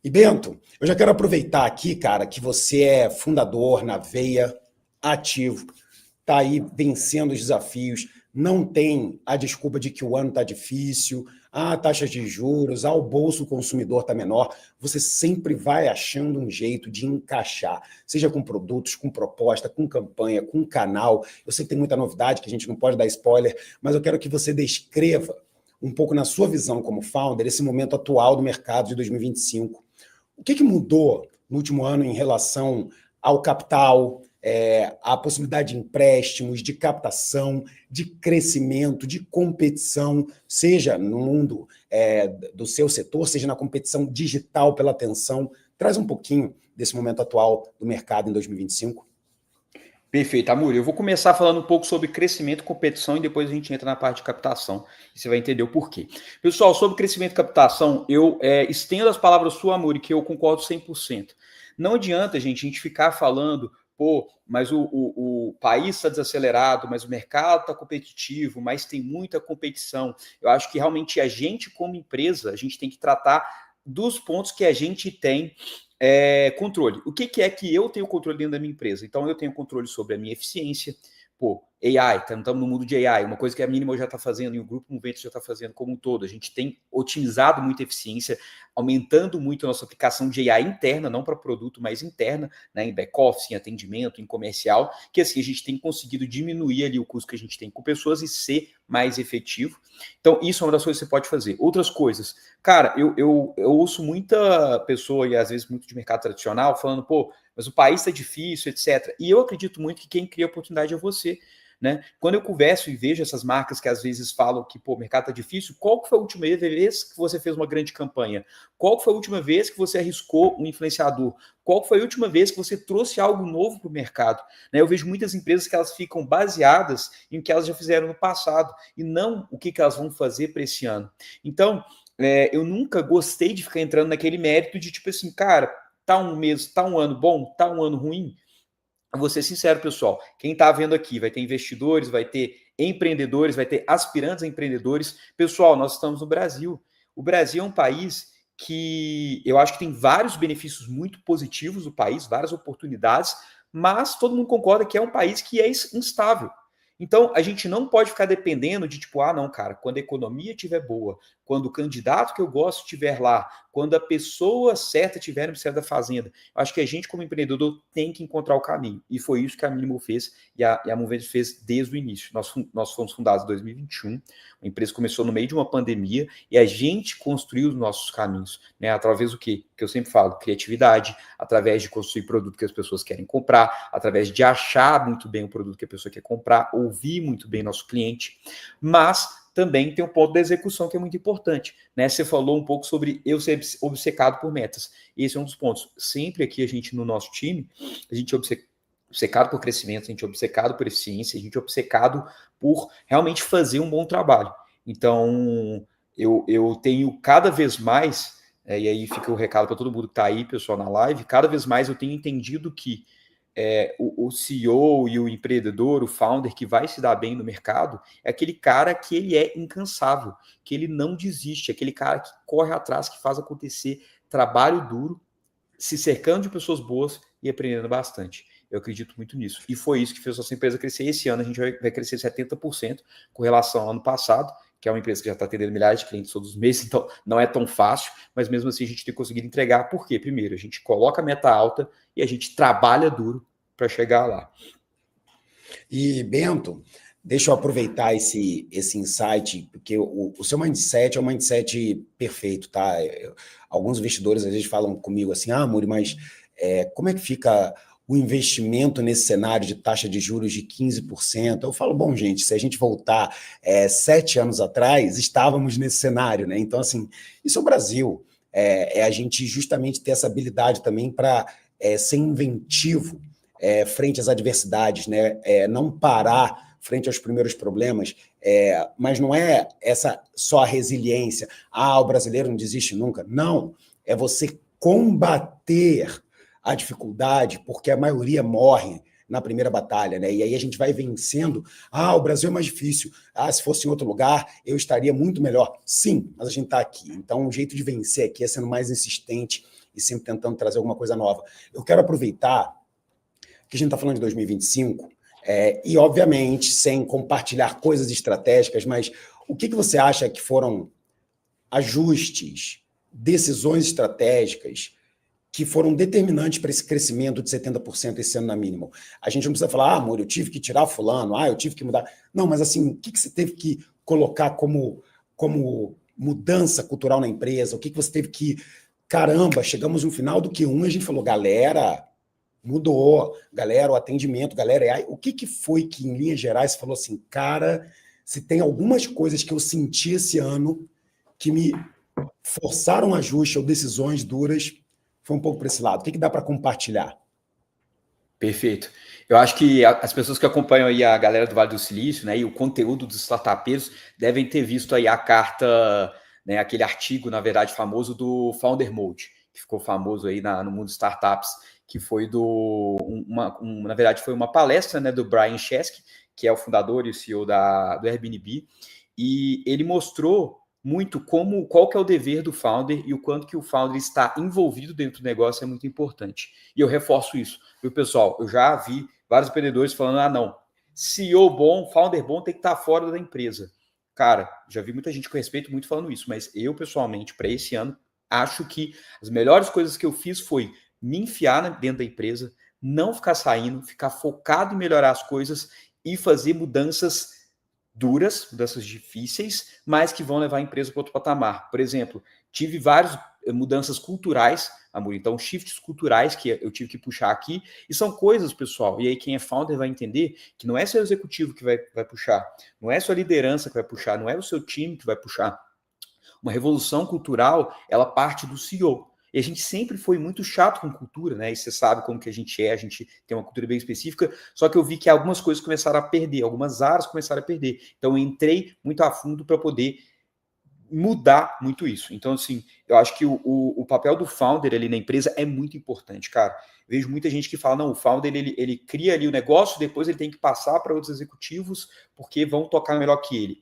E, Bento, eu já quero aproveitar aqui, cara, que você é fundador na veia, ativo. está aí vencendo os desafios, não tem a desculpa de que o ano está difícil, a taxa de juros, o bolso do consumidor está menor, você sempre vai achando um jeito de encaixar, seja com produtos, com proposta, com campanha, com canal. Eu sei que tem muita novidade, que a gente não pode dar spoiler, mas eu quero que você descreva um pouco na sua visão como founder esse momento atual do mercado de 2025. O que mudou no último ano em relação ao capital, a possibilidade de empréstimos, de captação, de crescimento, de competição, seja no mundo do seu setor, seja na competição digital pela atenção? Traz um pouquinho desse momento atual do mercado em 2025. Perfeito, Amuri. Eu vou começar falando um pouco sobre crescimento, competição e depois a gente entra na parte de captação e você vai entender o porquê. Pessoal, sobre crescimento e captação, eu estendo as palavras suas, Amuri, que eu concordo 100%. Não adianta, gente, a gente ficar falando, mas o país está desacelerado, mas o mercado está competitivo, mas tem muita competição. Eu acho que realmente a gente, como empresa, a gente tem que tratar dos pontos que a gente tem controle. O que é que eu tenho controle dentro da minha empresa? Então, eu tenho controle sobre a minha eficiência. AI, estamos no mundo de AI, uma coisa que a Minimal já está fazendo e o Grupo Moventus já está fazendo como um todo. A gente tem otimizado muito a eficiência, aumentando muito a nossa aplicação de AI interna, não para produto, mas interna, né, em back-office, em atendimento, em comercial, que assim a gente tem conseguido diminuir ali o custo que a gente tem com pessoas e ser mais efetivo. Então, isso é uma das coisas que você pode fazer. Outras coisas, cara, eu ouço muita pessoa, e às vezes muito de mercado tradicional, falando, mas o país está difícil, etc. E eu acredito muito que quem cria oportunidade é você. Né? Quando eu converso e vejo essas marcas que às vezes falam que o mercado está difícil, qual que foi a última vez que você fez uma grande campanha? Qual que foi a última vez que você arriscou um influenciador? Qual que foi a última vez que você trouxe algo novo para o mercado? Né? Eu vejo muitas empresas que elas ficam baseadas em o que elas já fizeram no passado e não o que elas vão fazer para esse ano. Então, eu nunca gostei de ficar entrando naquele mérito de tipo assim, cara, tá um mês, tá um ano bom, tá um ano ruim. Vou ser sincero, pessoal, quem está vendo aqui vai ter investidores, vai ter empreendedores, vai ter aspirantes a empreendedores. Pessoal, nós estamos no Brasil. O Brasil é um país que eu acho que tem vários benefícios muito positivos do país, várias oportunidades, mas todo mundo concorda que é um país que é instável. Então, a gente não pode ficar dependendo de tipo, não, cara, quando a economia estiver boa, quando o candidato que eu gosto estiver lá, quando a pessoa certa estiver no Ministério da Fazenda. Eu acho que a gente, como empreendedor, tem que encontrar o caminho. E foi isso que a Minimal fez e a Moventus fez desde o início. Nós fomos fundados em 2021, a empresa começou no meio de uma pandemia e a gente construiu os nossos caminhos, né? Através do quê? Que eu sempre falo, criatividade, através de construir produto que as pessoas querem comprar, através de achar muito bem o produto que a pessoa quer comprar, ouvir muito bem nosso cliente, mas também tem um ponto da execução que é muito importante, né? Você falou um pouco sobre eu ser obcecado por metas. Esse é um dos pontos. Sempre aqui a gente, no nosso time, a gente é obcecado por crescimento, a gente é obcecado por eficiência, a gente é obcecado por realmente fazer um bom trabalho. Então, eu tenho cada vez mais, e aí fica o recado para todo mundo que está aí, pessoal, na live, cada vez mais eu tenho entendido que o CEO e o empreendedor, o founder que vai se dar bem no mercado, é aquele cara que ele é incansável, que ele não desiste, é aquele cara que corre atrás, que faz acontecer, trabalho duro, se cercando de pessoas boas e aprendendo bastante. Eu acredito muito nisso. E foi isso que fez a nossa empresa crescer. Esse ano a gente vai crescer 70% com relação ao ano passado, que é uma empresa que já está atendendo milhares de clientes todos os meses, então não é tão fácil, mas mesmo assim a gente tem conseguido entregar. Por quê? Primeiro, a gente coloca a meta alta e a gente trabalha duro para chegar lá. E, Bento, deixa eu aproveitar esse insight, porque o seu mindset é um mindset perfeito, tá? Alguns investidores às vezes falam comigo assim, Muri, mas como é que fica o investimento nesse cenário de taxa de juros de 15%? Eu falo, bom, gente, se a gente voltar 7 anos atrás, estávamos nesse cenário, né? Então, assim, isso é o Brasil. É a gente justamente ter essa habilidade também para ser inventivo frente às adversidades, né? Não parar frente aos primeiros problemas, mas não é essa só a resiliência. O brasileiro não desiste nunca. Não, é você combater a dificuldade, porque a maioria morre na primeira batalha, né? E aí a gente vai vencendo. O Brasil é mais difícil. Se fosse em outro lugar, eu estaria muito melhor. Sim, mas a gente está aqui. Então, o jeito de vencer aqui é sendo mais insistente e sempre tentando trazer alguma coisa nova. Eu quero aproveitar que a gente está falando de 2025, E, obviamente, sem compartilhar coisas estratégicas, mas o que você acha que foram ajustes, decisões estratégicas que foram determinantes para esse crescimento de 70% esse ano na Minimal? A gente não precisa falar, amor, eu tive que tirar fulano, eu tive que mudar. Não, mas assim, o que você teve que colocar como mudança cultural na empresa? O que você teve que... Caramba, chegamos no final do Q1 e a gente falou, galera, mudou, galera, o atendimento, galera, o que foi que, em linhas gerais, você falou assim, cara, se tem algumas coisas que eu senti esse ano que me forçaram ajuste ou decisões duras, foi um pouco para esse lado. O que dá para compartilhar? Perfeito. Eu acho que as pessoas que acompanham aí a galera do Vale do Silício, né, e o conteúdo dos startupeiros devem ter visto aí a carta, né, aquele artigo, na verdade, famoso do Founder Mode, que ficou famoso aí no mundo de startups, que foi na verdade, foi uma palestra, né, do Brian Chesky, que é o fundador e o CEO do Airbnb, e ele mostrou muito qual que é o dever do founder e o quanto que o founder está envolvido dentro do negócio é muito importante. E eu reforço isso. Viu, pessoal? Eu já vi vários empreendedores falando, não, CEO bom, founder bom tem que estar fora da empresa. Cara, já vi muita gente com respeito muito falando isso, mas eu, pessoalmente, para esse ano, acho que as melhores coisas que eu fiz foi me enfiar dentro da empresa, não ficar saindo, ficar focado em melhorar as coisas e fazer mudanças duras, mudanças difíceis, mas que vão levar a empresa para outro patamar. Por exemplo, tive várias mudanças culturais, amor, então shifts culturais que eu tive que puxar aqui, e são coisas, pessoal, e aí quem é founder vai entender que não é seu executivo que vai puxar, não é sua liderança que vai puxar, não é o seu time que vai puxar. Uma revolução cultural, ela parte do CEO. E a gente sempre foi muito chato com cultura, né? E você sabe como que a gente tem uma cultura bem específica, só que eu vi que algumas coisas começaram a perder, algumas áreas começaram a perder. Então eu entrei muito a fundo para poder mudar muito isso. Então, assim, eu acho que o papel do founder ali na empresa é muito importante, cara. Vejo muita gente que fala, não, o founder, ele cria ali o negócio, depois ele tem que passar para outros executivos, porque vão tocar melhor que ele.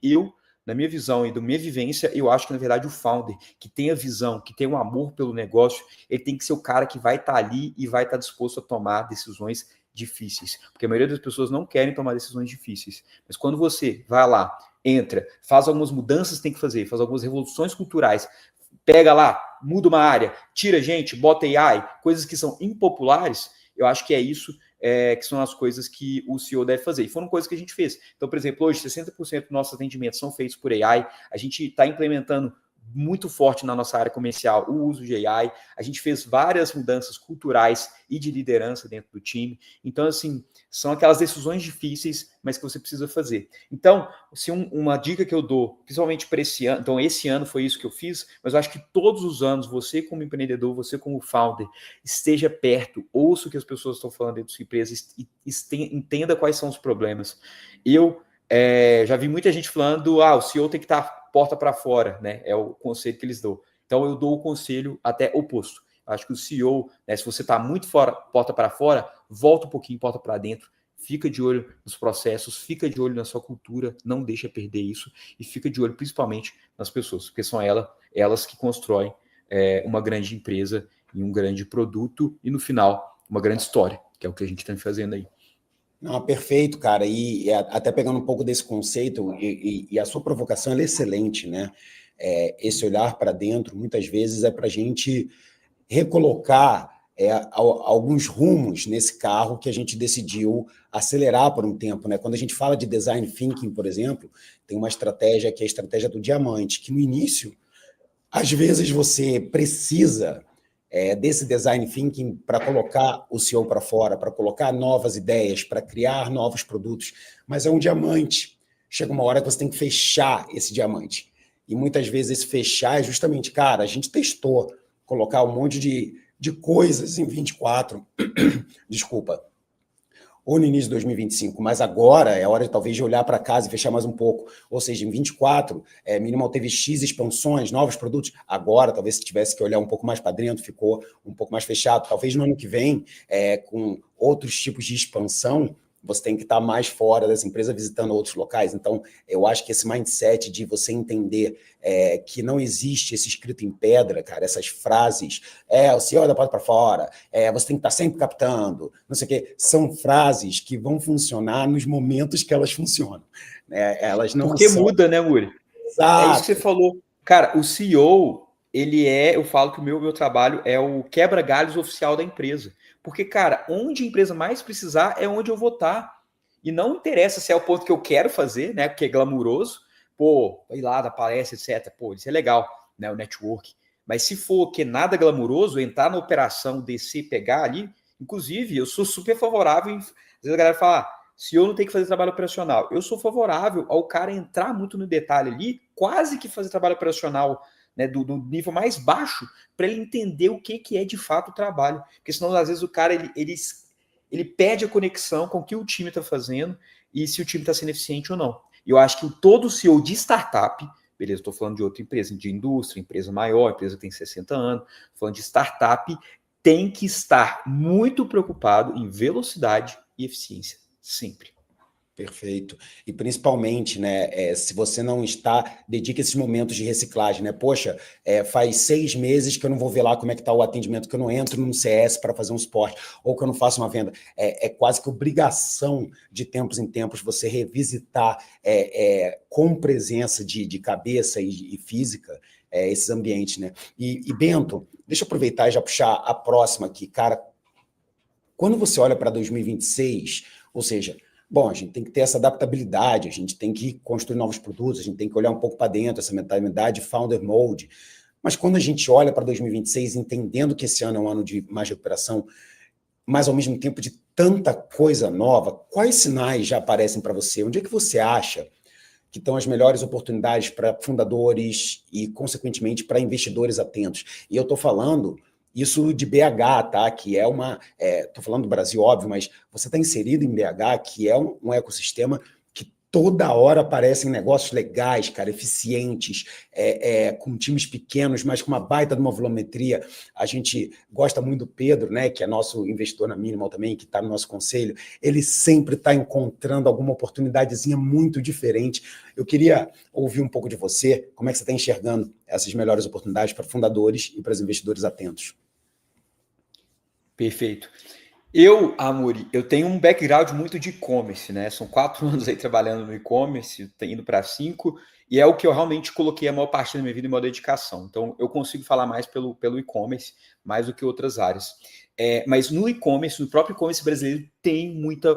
Na minha visão e da minha vivência, eu acho que, na verdade, o founder que tem a visão, que tem um amor pelo negócio, ele tem que ser o cara que vai estar ali e vai estar disposto a tomar decisões difíceis. Porque a maioria das pessoas não querem tomar decisões difíceis. Mas quando você vai lá, entra, faz algumas mudanças que tem que fazer, faz algumas revoluções culturais, pega lá, muda uma área, tira gente, bota AI, coisas que são impopulares, eu acho que é isso que são as coisas que o CEO deve fazer. E foram coisas que a gente fez. Então, por exemplo, hoje 60% dos nossos atendimentos são feitos por AI, a gente está implementando muito forte na nossa área comercial o uso de AI, a gente fez várias mudanças culturais e de liderança dentro do time. Então, assim, são aquelas decisões difíceis, mas que você precisa fazer. Então, se uma dica que eu dou, principalmente para esse ano, então esse ano foi isso que eu fiz, mas eu acho que todos os anos, você como empreendedor, você como founder, esteja perto, ouça o que as pessoas estão falando dentro da sua empresa e entenda quais são os problemas. Eu já vi muita gente falando, o CEO tem que estar porta para fora, né? É o conselho que eles dão. Então, eu dou o conselho até oposto. Acho que o CEO, né, se você está muito fora, porta para fora, volta um pouquinho, porta para dentro, fica de olho nos processos, fica de olho na sua cultura, não deixa perder isso, e fica de olho principalmente nas pessoas, porque são elas que constroem uma grande empresa e um grande produto, e no final, uma grande história, que é o que a gente está fazendo aí. Não, perfeito, cara. E até pegando um pouco desse conceito, e a sua provocação ela é excelente, né? Esse olhar para dentro, muitas vezes, é para a gente recolocar alguns rumos nesse carro que a gente decidiu acelerar por um tempo, né? Quando a gente fala de design thinking, por exemplo, tem uma estratégia que é a estratégia do diamante, que no início, às vezes, você precisa desse design thinking para colocar o CEO para fora, para colocar novas ideias, para criar novos produtos, mas é um diamante. Chega uma hora que você tem que fechar esse diamante. E muitas vezes esse fechar é justamente, cara, a gente testou colocar um monte de coisas em 24, desculpa, ou no início de 2025, mas agora é hora talvez de olhar para casa e fechar mais um pouco. Ou seja, em 24, Minimal teve X expansões, novos produtos. Agora, talvez se tivesse que olhar um pouco mais para dentro, ficou um pouco mais fechado. Talvez no ano que vem, com outros tipos de expansão, você tem que estar mais fora dessa empresa, visitando outros locais. Então, eu acho que esse mindset de você entender que não existe esse escrito em pedra, cara, essas frases, o CEO da porta para fora, você tem que estar sempre captando, não sei o quê, são frases que vão funcionar nos momentos que elas funcionam. Né? Elas não Porque são... muda, né, Muri? Exato. É isso que você falou. Cara, o CEO, eu falo que o meu trabalho é o quebra-galhos oficial da empresa. Porque, cara, onde a empresa mais precisar é onde eu vou estar. E não interessa se é o ponto que eu quero fazer, né? Porque é glamuroso. Pô, ir lá, dar palestra, etc. Pô, isso é legal, né? O network. Mas se for que nada glamuroso, entrar na operação, descer, pegar ali. Inclusive, eu sou super favorável em... Às vezes a galera fala, CEO não tem que fazer trabalho operacional. Eu sou favorável ao cara entrar muito no detalhe ali, quase que fazer trabalho operacional, né, do nível mais baixo, para ele entender o que é de fato o trabalho. Porque senão, às vezes, o cara ele perde a conexão com o que o time está fazendo e se o time está sendo eficiente ou não. E eu acho que todo CEO de startup, beleza, estou falando de outra empresa, de indústria, empresa maior, empresa que tem 60 anos, falando de startup, tem que estar muito preocupado em velocidade e eficiência. Sempre. Perfeito. E principalmente, né, se você não está, dedique esses momentos de reciclagem, né? Poxa, faz 6 meses que eu não vou ver lá como é que está o atendimento, que eu não entro num CS para fazer um suporte, ou que eu não faço uma venda. É quase que obrigação de tempos em tempos você revisitar com presença de cabeça e física esses ambientes, né? E Bento, deixa eu aproveitar e já puxar a próxima aqui. Cara, quando você olha para 2026, ou seja, bom, a gente tem que ter essa adaptabilidade, a gente tem que construir novos produtos, a gente tem que olhar um pouco para dentro, essa mentalidade founder mode. Mas quando a gente olha para 2026, entendendo que esse ano é um ano de mais recuperação, mas ao mesmo tempo de tanta coisa nova, quais sinais já aparecem para você? Onde é que você acha que estão as melhores oportunidades para fundadores e, consequentemente, para investidores atentos? E eu estou falando isso de BH, tá? Que é uma... Estou falando do Brasil, óbvio, mas você está inserido em BH, que é um ecossistema que toda hora aparecem negócios legais, cara, eficientes, com times pequenos, mas com uma baita de uma volumetria. A gente gosta muito do Pedro, né? Que é nosso investidor na Minimal também, que está no nosso conselho. Ele sempre está encontrando alguma oportunidadezinha muito diferente. Eu queria ouvir um pouco de você, como é que você está enxergando essas melhores oportunidades para fundadores e para os investidores atentos? Perfeito. Amori, eu tenho um background muito de e-commerce, né? São 4 anos aí trabalhando no e-commerce, indo para 5, e é o que eu realmente coloquei a maior parte da minha vida em modo dedicação. Então, eu consigo falar mais pelo e-commerce, mais do que outras áreas. Mas no e-commerce, no próprio e-commerce brasileiro, tem muita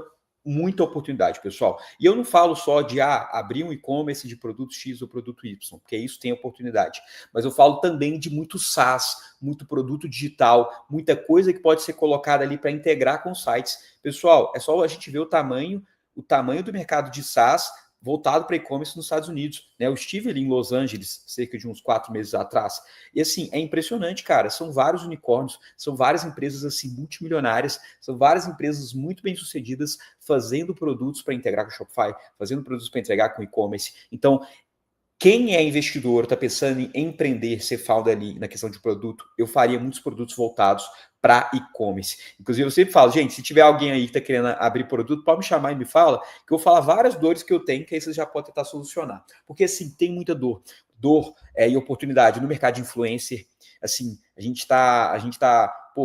oportunidade, pessoal. E eu não falo só de abrir um e-commerce de produto X ou produto Y, porque isso tem oportunidade. Mas eu falo também de muito SaaS, muito produto digital, muita coisa que pode ser colocada ali para integrar com sites. Pessoal, é só a gente ver o tamanho do mercado de SaaS voltado para e-commerce nos Estados Unidos. Né? Eu estive ali em Los Angeles cerca de uns 4 meses atrás. E assim, é impressionante, cara. São vários unicórnios, são várias empresas assim multimilionárias, são várias empresas muito bem-sucedidas fazendo produtos para integrar com o Shopify, fazendo produtos para entregar com e-commerce. Então, quem é investidor, está pensando em empreender, ser founder ali na questão de produto, eu faria muitos produtos voltados para e-commerce. Inclusive, eu sempre falo, gente, se tiver alguém aí que está querendo abrir produto, pode me chamar e me fala, que eu vou falar várias dores que eu tenho, que aí vocês já podem tentar solucionar. Porque, assim, tem muita dor e oportunidade no mercado de influencer. Assim, a gente tá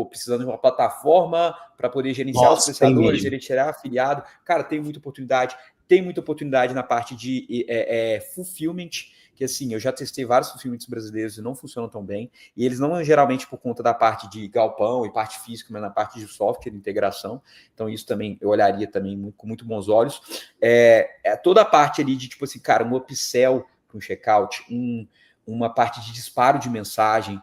precisando de uma plataforma para poder gerenciar os prestadores, gerenciar afiliado. Cara, tem muita oportunidade. Tem muita oportunidade na parte de fulfillment, que assim, eu já testei vários fulfillments brasileiros e não funcionam tão bem, e eles não geralmente por conta da parte de galpão e parte física, mas na parte de software, integração. Então isso também, eu olharia também com muito bons olhos. Toda a parte ali de, tipo assim, cara, um upsell para um checkout, uma parte de disparo de mensagem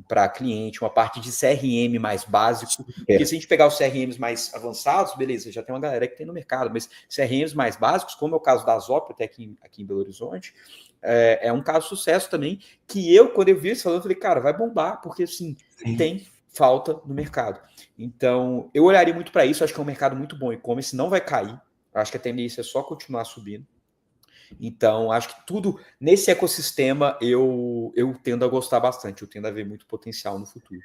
para cliente, uma parte de CRM mais básico, porque se a gente pegar os CRMs mais avançados, beleza, já tem uma galera que tem no mercado, mas CRMs mais básicos, como é o caso da Zop, até aqui em Belo Horizonte, é um caso de sucesso também, que quando eu vi isso falando, eu falei, cara, vai bombar, porque assim, tem falta no mercado. Então, eu olharia muito para isso, acho que é um mercado muito bom, e-commerce não vai cair, acho que a tendência é só continuar subindo. Então, acho que tudo nesse ecossistema eu tendo a gostar bastante, eu tendo a ver muito potencial no futuro.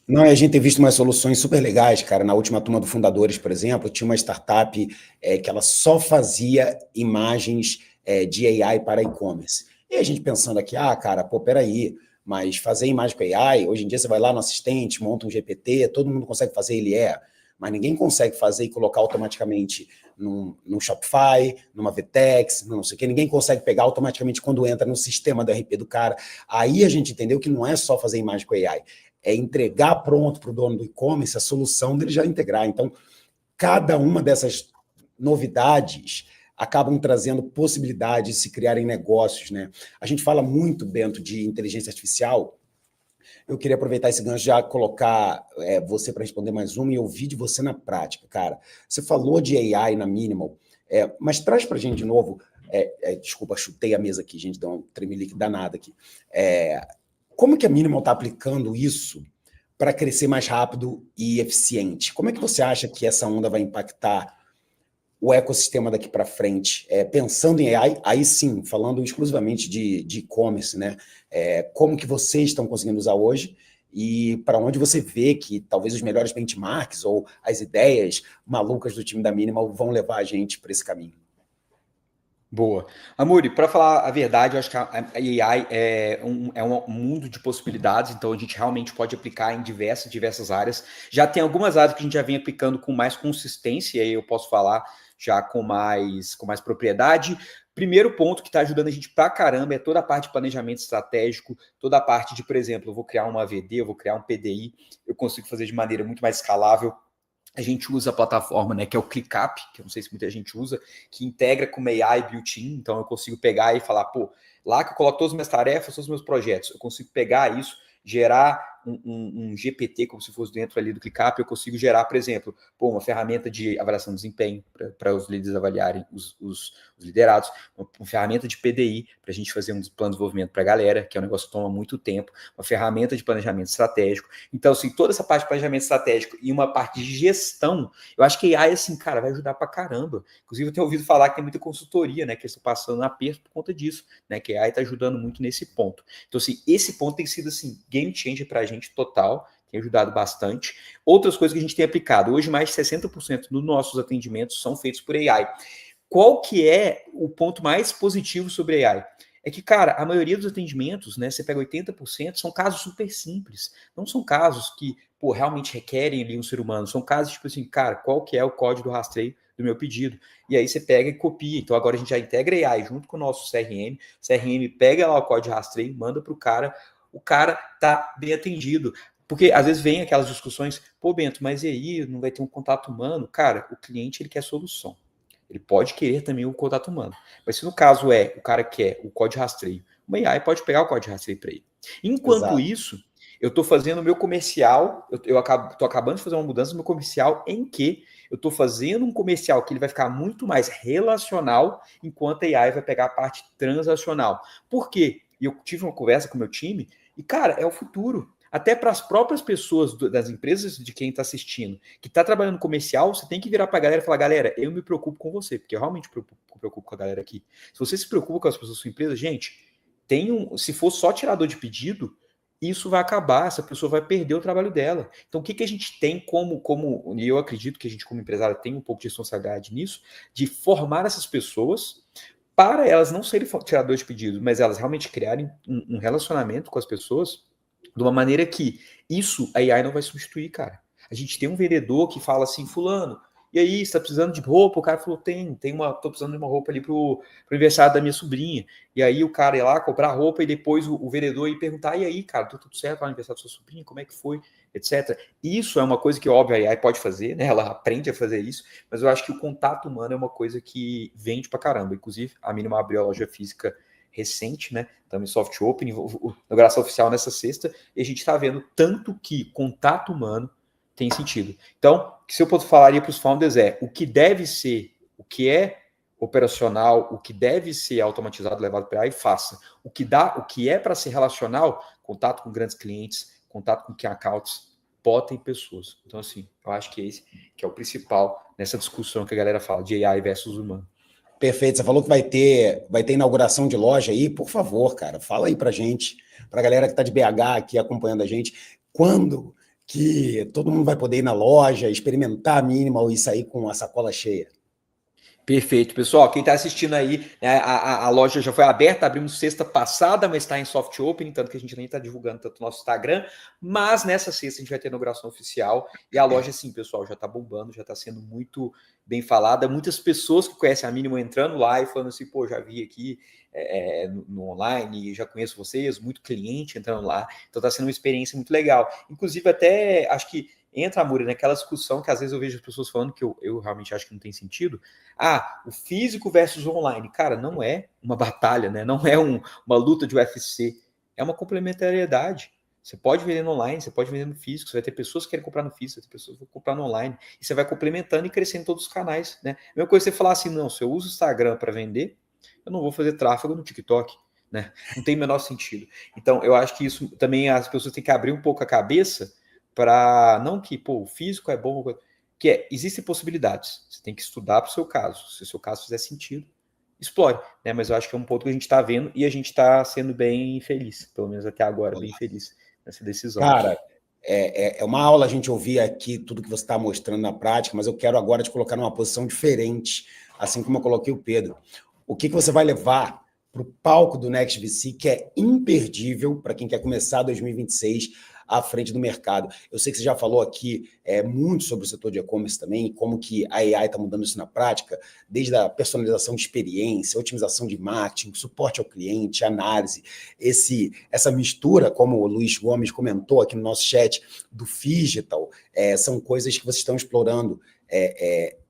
Não, a gente tem visto umas soluções super legais, cara. Na última turma do Fundadores, por exemplo, tinha uma startup que ela só fazia imagens de AI para e-commerce. E a gente pensando aqui, cara, pô, peraí, mas fazer imagem com AI, hoje em dia você vai lá no assistente, monta um GPT, todo mundo consegue fazer, mas ninguém consegue fazer e colocar automaticamente num Shopify, numa VTEX, não sei o quê, ninguém consegue pegar automaticamente quando entra no sistema do RP do cara. Aí a gente entendeu que não é só fazer imagem com AI, é entregar pronto para o dono do e-commerce a solução dele já integrar. Então, cada uma dessas novidades acabam trazendo possibilidades de se criarem negócios, né? A gente fala muito, Bento, de inteligência artificial. Eu queria aproveitar esse gancho já colocar você para responder mais uma e ouvir de você na prática, cara. Você falou de AI na Minimal, mas traz para a gente de novo. Desculpa, chutei a mesa aqui, gente, deu um tremelique danado aqui. Como que a Minimal está aplicando isso para crescer mais rápido e eficiente? Como é que você acha que essa onda vai impactar o ecossistema daqui para frente? Pensando em AI, aí sim, falando exclusivamente de e-commerce, né? Como que vocês estão conseguindo usar hoje e para onde você vê que talvez os melhores benchmarks ou as ideias malucas do time da Minimal vão levar a gente para esse caminho? Boa. Amuri, para falar a verdade, eu acho que a AI é um mundo de possibilidades, então a gente realmente pode aplicar em diversas áreas. Já tem algumas áreas que a gente já vem aplicando com mais consistência, e aí eu posso falar já com mais propriedade. Primeiro ponto que está ajudando a gente pra caramba é toda a parte de planejamento estratégico, toda a parte de, por exemplo, eu vou criar uma AVD, eu vou criar um PDI, eu consigo fazer de maneira muito mais escalável. A gente usa a plataforma, né, que é o ClickUp, que eu não sei se muita gente usa, que integra com uma AI built-in, então eu consigo pegar e falar, pô, lá que eu coloco todas as minhas tarefas, todos os meus projetos, eu consigo pegar isso, gerar um GPT como se fosse dentro ali do ClickUp, eu consigo gerar, por exemplo, uma ferramenta de avaliação de desempenho para os líderes avaliarem os liderados, uma ferramenta de PDI para a gente fazer um plano de desenvolvimento para a galera, que é um negócio que toma muito tempo, uma ferramenta de planejamento estratégico. Então, assim, toda essa parte de planejamento estratégico e uma parte de gestão, eu acho que a AI, assim, cara, vai ajudar para caramba. Inclusive, eu tenho ouvido falar que tem muita consultoria, né, que eles estão passando aperto por conta disso, né, que a AI está ajudando muito nesse ponto. Então, assim, esse ponto tem sido, assim, game changer para a gente total, tem ajudado bastante. Outras coisas que a gente tem aplicado, hoje mais de 60% dos nossos atendimentos são feitos por AI. Qual que é o ponto mais positivo sobre AI? É que, cara, a maioria dos atendimentos, né, você pega 80%, são casos super simples. Não são casos que, pô, realmente requerem ali um ser humano. São casos, tipo assim, cara, qual que é o código do rastreio do meu pedido? E aí você pega e copia. Então agora a gente já integra AI junto com o nosso CRM. O CRM pega lá o código de rastreio, manda para o cara tá bem atendido. Porque às vezes vem aquelas discussões, pô, Bento, mas e aí, não vai ter um contato humano? Cara, o cliente, ele quer solução. Ele pode querer também o contato humano. Mas se no caso o cara quer o código de rastreio, uma AI pode pegar o código de rastreio para ele. Enquanto isso, eu estou fazendo o meu comercial, eu estou acabando de fazer uma mudança no meu comercial em que eu estou fazendo um comercial que ele vai ficar muito mais relacional, enquanto a AI vai pegar a parte transacional. Por quê? E eu tive uma conversa com o meu time, e, cara, é o futuro. Até para as próprias pessoas das empresas de quem está assistindo, que está trabalhando no comercial, você tem que virar para a galera e falar, galera, eu me preocupo com você, porque eu realmente me preocupo com a galera aqui. Se você se preocupa com as pessoas da sua empresa, gente, se for só tirador de pedido, isso vai acabar, essa pessoa vai perder o trabalho dela. Então, o que a gente tem e eu acredito que a gente como empresário tem um pouco de responsabilidade nisso, de formar essas pessoas para elas não serem tiradores de pedido, mas elas realmente criarem um relacionamento com as pessoas de uma maneira que isso a AI não vai substituir, cara. A gente tem um vendedor que fala assim, fulano, e aí, você tá precisando de roupa? O cara falou, tô precisando de uma roupa ali pro aniversário da minha sobrinha. E aí o cara ia lá comprar roupa e depois o vendedor ia perguntar, e aí, cara, tá tudo certo no aniversário da sua sobrinha? Como é que foi? Etc. Isso é uma coisa que, óbvio, a AI pode fazer, né? Ela aprende a fazer isso, mas eu acho que o contato humano é uma coisa que vende pra caramba. Inclusive, a Minimal abriu a loja física recente, né? Estamos em soft opening, inauguração oficial nessa sexta, e a gente está vendo tanto que contato humano tem sentido. Então, se eu falaria para os founders o que deve ser, o que é operacional, o que deve ser automatizado, levado para AI, faça. O que é para ser relacional, contato com grandes clientes, contato com key accounts, botem pessoas. Então, assim, eu acho que esse que é o principal nessa discussão que a galera fala de AI versus humano. Perfeito, você falou que vai ter inauguração de loja aí, por favor, cara, fala aí pra gente, pra galera que tá de BH aqui acompanhando a gente, quando que todo mundo vai poder ir na loja, experimentar a Minimal e sair com a sacola cheia. Perfeito, pessoal. Quem está assistindo aí, né, a loja já foi aberta, abrimos sexta passada, mas está em soft opening, tanto que a gente nem está divulgando tanto no nosso Instagram. Mas nessa sexta a gente vai ter inauguração oficial. E a loja, sim, pessoal, já está bombando, já está sendo muito bem falada. Muitas pessoas que conhecem a Minimal entrando lá e falando assim, pô, já vi aqui no online, já conheço vocês, muito cliente entrando lá. Então está sendo uma experiência muito legal. Inclusive, até acho que entra, Amuri, naquela discussão que às vezes eu vejo as pessoas falando que eu realmente acho que não tem sentido. O físico versus online. Cara, não é uma batalha, né? Não é uma luta de UFC. É uma complementariedade. Você pode vender no online, você pode vender no físico, você vai ter pessoas que querem comprar no físico, você vai ter pessoas que vão comprar no online. E você vai complementando e crescendo em todos os canais, né? A mesma coisa você falar assim, não, se eu uso o Instagram para vender, eu não vou fazer tráfego no TikTok, né? Não tem o menor sentido. Então, eu acho que isso também as pessoas têm que abrir um pouco a cabeça para não que, pô, o físico é bom, existem possibilidades. Você tem que estudar para o seu caso. Se o seu caso fizer sentido, explore, né? Mas eu acho que é um ponto que a gente está vendo e a gente está sendo bem feliz, pelo menos até agora, bem feliz nessa decisão. Cara, é uma aula a gente ouvir aqui tudo que você está mostrando na prática, mas eu quero agora te colocar numa posição diferente, assim como eu coloquei o Pedro. O que você vai levar para o palco do Next VC, que é imperdível para quem quer começar 2026 à frente do mercado? Eu sei que você já falou aqui muito sobre o setor de e-commerce também, e como que a AI está mudando isso na prática, desde a personalização de experiência, otimização de marketing, suporte ao cliente, análise, essa mistura, como o Luiz Gomes comentou aqui no nosso chat, do Phygital, são coisas que vocês estão explorando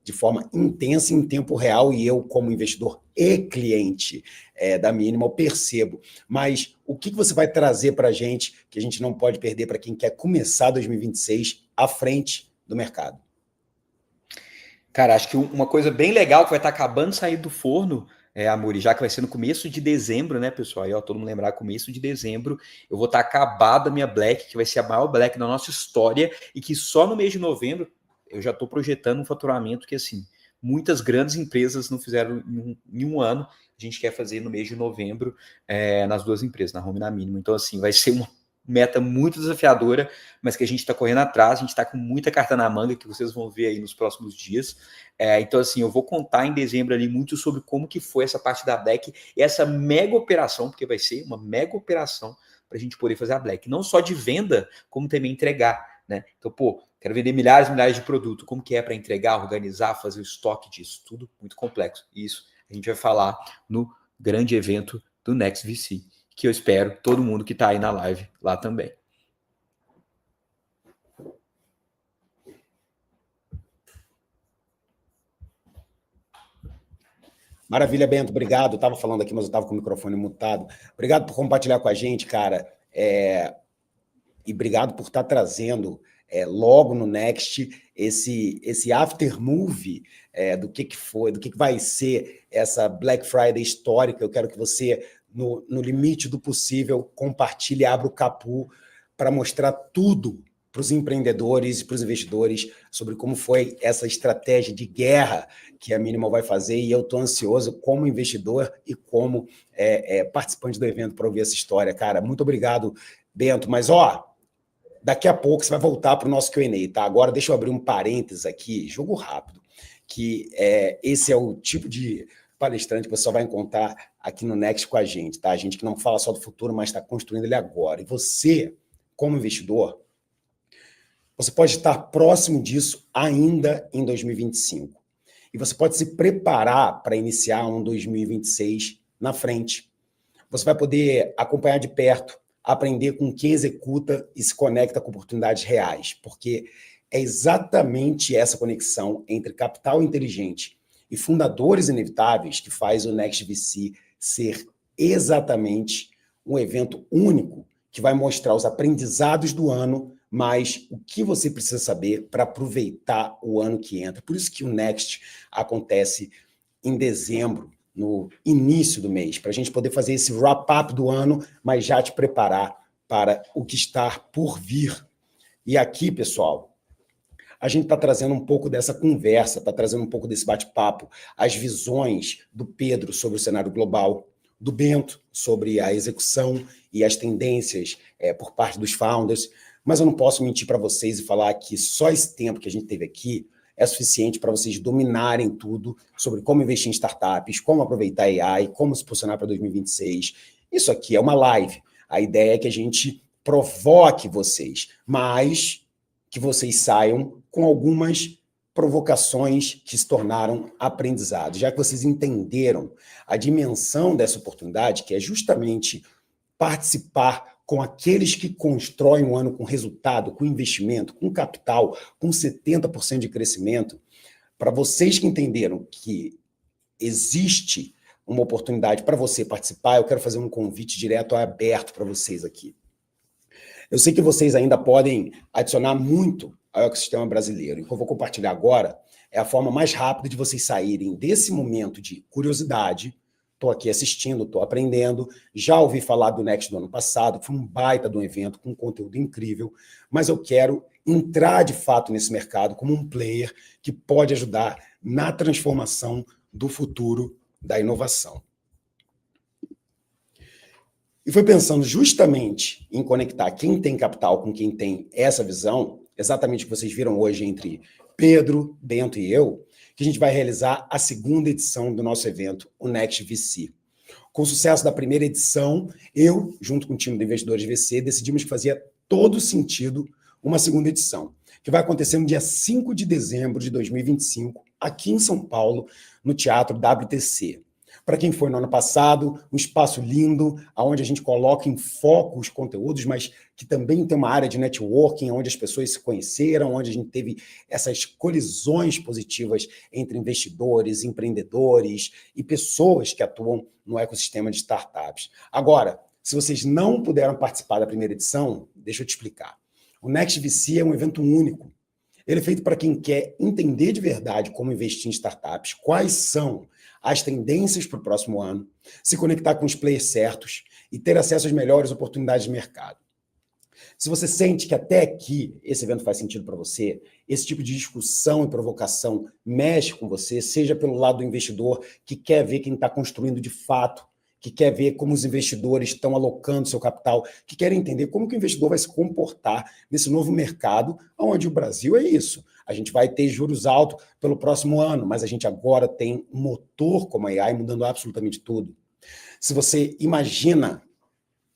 de forma intensa em tempo real, e eu, como investidor e cliente da Minimal, percebo. Mas o que você vai trazer para a gente, que a gente não pode perder para quem quer começar 2026 à frente do mercado? Cara, acho que uma coisa bem legal que vai estar acabando de sair do forno, Amuri, já que vai ser no começo de dezembro, né, pessoal? Aí, ó, todo mundo lembrar, começo de dezembro, eu vou estar acabada a minha Black, que vai ser a maior Black da nossa história, e que só no mês de novembro eu já estou projetando um faturamento que, assim, muitas grandes empresas não fizeram em um ano. A gente quer fazer no mês de novembro nas duas empresas, na Home e na Minimal. Então, assim, vai ser uma meta muito desafiadora, mas que a gente está correndo atrás, a gente está com muita carta na manga, que vocês vão ver aí nos próximos dias. Então, assim, eu vou contar em dezembro ali muito sobre como que foi essa parte da Black e essa mega operação, porque vai ser uma mega operação para a gente poder fazer a Black. Não só de venda, como também entregar, né? Então, pô, quero vender milhares e milhares de produtos. Como que é para entregar, organizar, fazer o estoque disso? Tudo muito complexo. Isso a gente vai falar no grande evento do Next VC, que eu espero todo mundo que está aí na live lá também. Maravilha, Bento, obrigado. Eu estava falando aqui, mas eu estava com o microfone mutado. Obrigado por compartilhar com a gente, cara. E obrigado por estar trazendo logo no Next esse aftermovie do que foi, do que vai ser essa Black Friday histórica. Eu quero que você, no limite do possível, compartilhe, abra o capô para mostrar tudo para os empreendedores e para os investidores sobre como foi essa estratégia de guerra que a Minimal vai fazer, e eu estou ansioso como investidor e como participante do evento para ouvir essa história. Cara, muito obrigado, Bento. Mas, daqui a pouco você vai voltar para o nosso Q&A, tá? Agora deixa eu abrir um parênteses aqui, jogo rápido, que esse é o tipo de palestrante que você só vai encontrar aqui no Next com a gente, tá? A gente que não fala só do futuro, mas está construindo ele agora. E você, como investidor, você pode estar próximo disso ainda em 2025. E você pode se preparar para iniciar um 2026 na frente. Você vai poder acompanhar de perto, aprender com quem executa e se conecta com oportunidades reais, porque é exatamente essa conexão entre capital inteligente e fundadores inevitáveis que faz o Next VC ser exatamente um evento único que vai mostrar os aprendizados do ano, mas o que você precisa saber para aproveitar o ano que entra. Por isso que o Next acontece em dezembro, no início do mês, para a gente poder fazer esse wrap-up do ano, mas já te preparar para o que está por vir. E aqui, pessoal, a gente está trazendo um pouco dessa conversa, está trazendo um pouco desse bate-papo, as visões do Pedro sobre o cenário global, do Bento sobre a execução e as tendências por parte dos founders, mas eu não posso mentir para vocês e falar que só esse tempo que a gente teve aqui é suficiente para vocês dominarem tudo sobre como investir em startups, como aproveitar a AI, como se posicionar para 2026. Isso aqui é uma live. A ideia é que a gente provoque vocês, mas que vocês saiam com algumas provocações que se tornaram aprendizados, já que vocês entenderam a dimensão dessa oportunidade, que é justamente participar com aqueles que constroem um ano com resultado, com investimento, com capital, com 70% de crescimento. Para vocês que entenderam que existe uma oportunidade para você participar, eu quero fazer um convite direto e aberto para vocês aqui. Eu sei que vocês ainda podem adicionar muito ao ecossistema brasileiro. E o que eu vou compartilhar agora é a forma mais rápida de vocês saírem desse momento de curiosidade. Estou aqui assistindo, estou aprendendo. Já ouvi falar do Next do ano passado, foi um baita de um evento com conteúdo incrível, mas eu quero entrar de fato nesse mercado como um player que pode ajudar na transformação do futuro da inovação. E foi pensando justamente em conectar quem tem capital com quem tem essa visão, exatamente o que vocês viram hoje entre Pedro, Bento e eu, que a gente vai realizar a segunda edição do nosso evento, o Next VC. Com o sucesso da primeira edição, eu, junto com o time de investidores VC, decidimos que fazia todo sentido uma segunda edição, que vai acontecer no dia 5 de dezembro de 2025, aqui em São Paulo, no Teatro WTC. Para quem foi no ano passado, um espaço lindo, onde a gente coloca em foco os conteúdos, mas que também tem uma área de networking, onde as pessoas se conheceram, onde a gente teve essas colisões positivas entre investidores, empreendedores e pessoas que atuam no ecossistema de startups. Agora, se vocês não puderam participar da primeira edição, deixa eu te explicar. O Next VC é um evento único. Ele é feito para quem quer entender de verdade como investir em startups, quais são as tendências para o próximo ano, se conectar com os players certos e ter acesso às melhores oportunidades de mercado. Se você sente que até aqui esse evento faz sentido para você, esse tipo de discussão e provocação mexe com você, seja pelo lado do investidor que quer ver quem está construindo de fato, que quer ver como os investidores estão alocando seu capital, que querem entender como que o investidor vai se comportar nesse novo mercado, onde o Brasil é isso. A gente vai ter juros altos pelo próximo ano, mas a gente agora tem um motor como a AI mudando absolutamente tudo. Se você imagina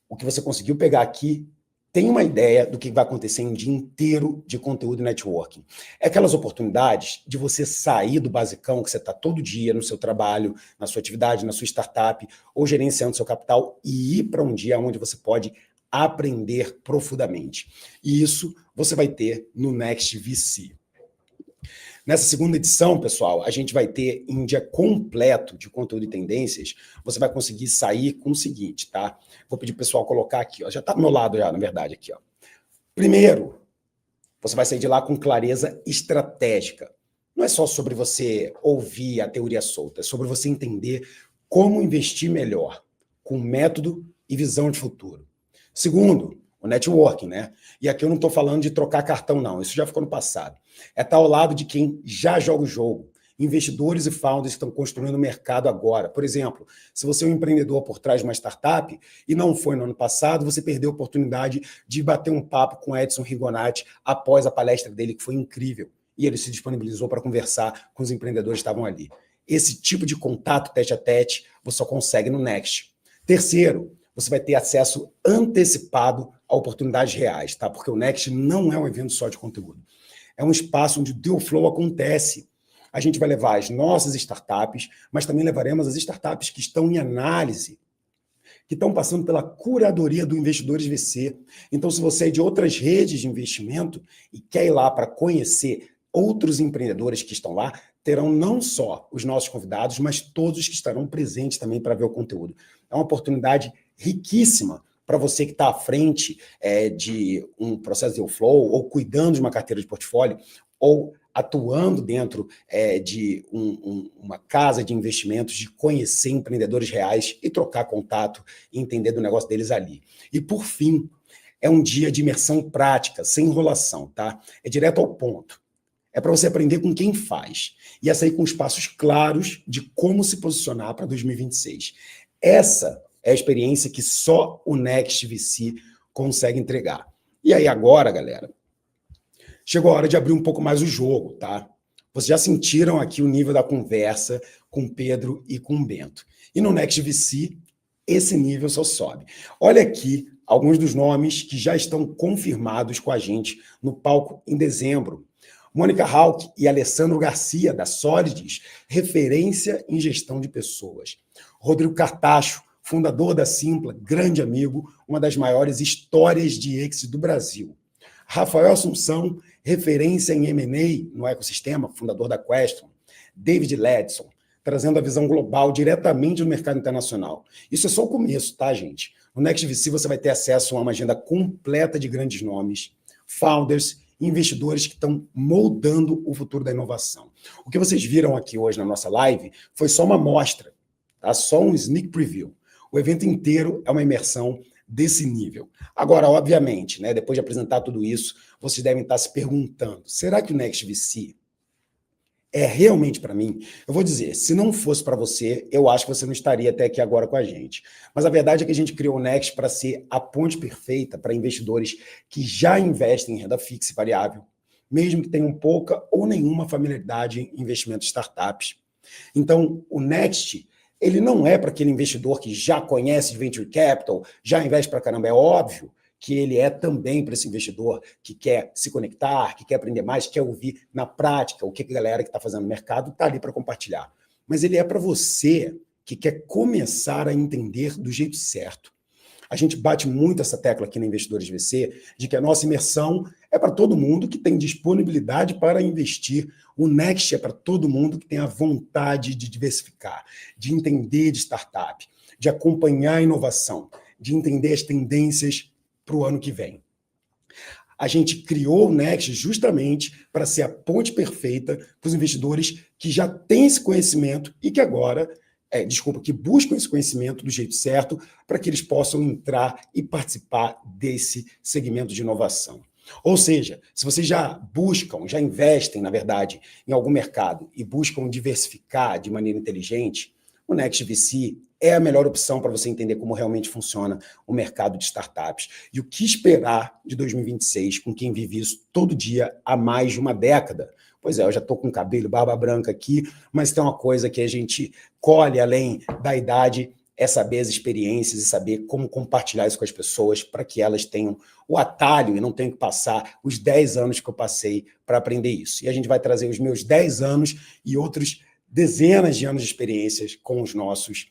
o que você conseguiu pegar aqui, tem uma ideia do que vai acontecer em um dia inteiro de conteúdo e networking. É aquelas oportunidades de você sair do basicão que você está todo dia no seu trabalho, na sua atividade, na sua startup, ou gerenciando seu capital e ir para um dia onde você pode aprender profundamente. E isso você vai ter no Next VC. Nessa segunda edição, pessoal, a gente vai ter um dia completo de conteúdo e tendências. Você vai conseguir sair com o seguinte, tá? Vou pedir pro pessoal colocar aqui, ó. Já está do meu lado já, na verdade, aqui, ó. Primeiro, você vai sair de lá com clareza estratégica. Não é só sobre você ouvir a teoria solta, é sobre você entender como investir melhor, com método e visão de futuro. Segundo, o networking, né? E aqui eu não estou falando de trocar cartão, não. Isso já ficou no passado. É estar ao lado de quem já joga o jogo. Investidores e founders estão construindo o mercado agora. Por exemplo, se você é um empreendedor por trás de uma startup e não foi no ano passado, você perdeu a oportunidade de bater um papo com Edson Rigonati após a palestra dele, que foi incrível. E ele se disponibilizou para conversar com os empreendedores que estavam ali. Esse tipo de contato tete a tete você só consegue no Next. Terceiro, você vai ter acesso antecipado a oportunidades reais, tá? Porque o Next não é um evento só de conteúdo. É um espaço onde o deal flow acontece. A gente vai levar as nossas startups, mas também levaremos as startups que estão em análise, que estão passando pela curadoria do Investidores VC. Então, se você é de outras redes de investimento e quer ir lá para conhecer outros empreendedores que estão lá, terão não só os nossos convidados, mas todos que estarão presentes também para ver o conteúdo. É uma oportunidade riquíssima para você que está à frente de um processo de deal flow, ou cuidando de uma carteira de portfólio, ou atuando dentro de uma casa de investimentos, de conhecer empreendedores reais e trocar contato e entender do negócio deles ali. E, por fim, é um dia de imersão prática, sem enrolação, tá? É direto ao ponto. É para você aprender com quem faz e a sair com os passos claros de como se posicionar para 2026. Essa é a experiência que só o Next VC consegue entregar. E aí agora, galera, chegou a hora de abrir um pouco mais o jogo, tá? Vocês já sentiram aqui o nível da conversa com o Pedro e com o Bento. E no Next VC, esse nível só sobe. Olha aqui alguns dos nomes que já estão confirmados com a gente no palco em dezembro. Mônica Hauck e Alessandro Garcia, da Solids, referência em gestão de pessoas. Rodrigo Cartacho, fundador da Simpla, grande amigo, uma das maiores histórias de exit do Brasil. Rafael Assunção, referência em M&A no ecossistema, fundador da Question. David Ledson, trazendo a visão global diretamente no mercado internacional. Isso é só o começo, tá, gente? No Next VC você vai ter acesso a uma agenda completa de grandes nomes, founders, investidores que estão moldando o futuro da inovação. O que vocês viram aqui hoje na nossa live foi só uma amostra, tá? Só um sneak preview. O evento inteiro é uma imersão desse nível. Agora, obviamente, né, depois de apresentar tudo isso, vocês devem estar se perguntando, será que o Next VC é realmente para mim? Eu vou dizer, se não fosse para você, eu acho que você não estaria até aqui agora com a gente. Mas a verdade é que a gente criou o Next para ser a ponte perfeita para investidores que já investem em renda fixa e variável, mesmo que tenham pouca ou nenhuma familiaridade em investimentos em startups. Então, o Next, ele não é para aquele investidor que já conhece de venture capital, já investe para caramba, é óbvio que ele é também para esse investidor que quer se conectar, que quer aprender mais, que quer ouvir na prática o que a galera que está fazendo no mercado está ali para compartilhar. Mas ele é para você que quer começar a entender do jeito certo. A gente bate muito essa tecla aqui na Investidores VC, de que a nossa imersão é para todo mundo que tem disponibilidade para investir. O Next é para todo mundo que tem a vontade de diversificar, de entender de startup, de acompanhar a inovação, de entender as tendências para o ano que vem. A gente criou o Next justamente para ser a ponte perfeita para os investidores que já têm esse conhecimento e que agora, que buscam esse conhecimento do jeito certo para que eles possam entrar e participar desse segmento de inovação. Ou seja, se vocês já investem, na verdade, em algum mercado e buscam diversificar de maneira inteligente, o Next VC é a melhor opção para você entender como realmente funciona o mercado de startups. E o que esperar de 2026 com quem vive isso todo dia há mais de uma década? Pois é, eu já estou com cabelo, barba branca aqui, mas tem uma coisa que a gente colhe além da idade, é saber as experiências e saber como compartilhar isso com as pessoas para que elas tenham o atalho e não tenham que passar os 10 anos que eu passei para aprender isso. E a gente vai trazer os meus 10 anos e outros dezenas de anos de experiências com os nossos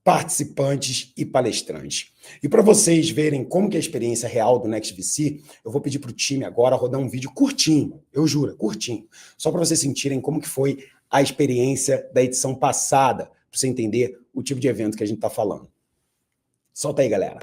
participantes e palestrantes. E para vocês verem como que é a experiência real do Next VC, eu vou pedir para o time agora rodar um vídeo curtinho, eu juro, curtinho, só para vocês sentirem como que foi a experiência da edição passada, para você entender o tipo de evento que a gente está falando. Solta aí, galera.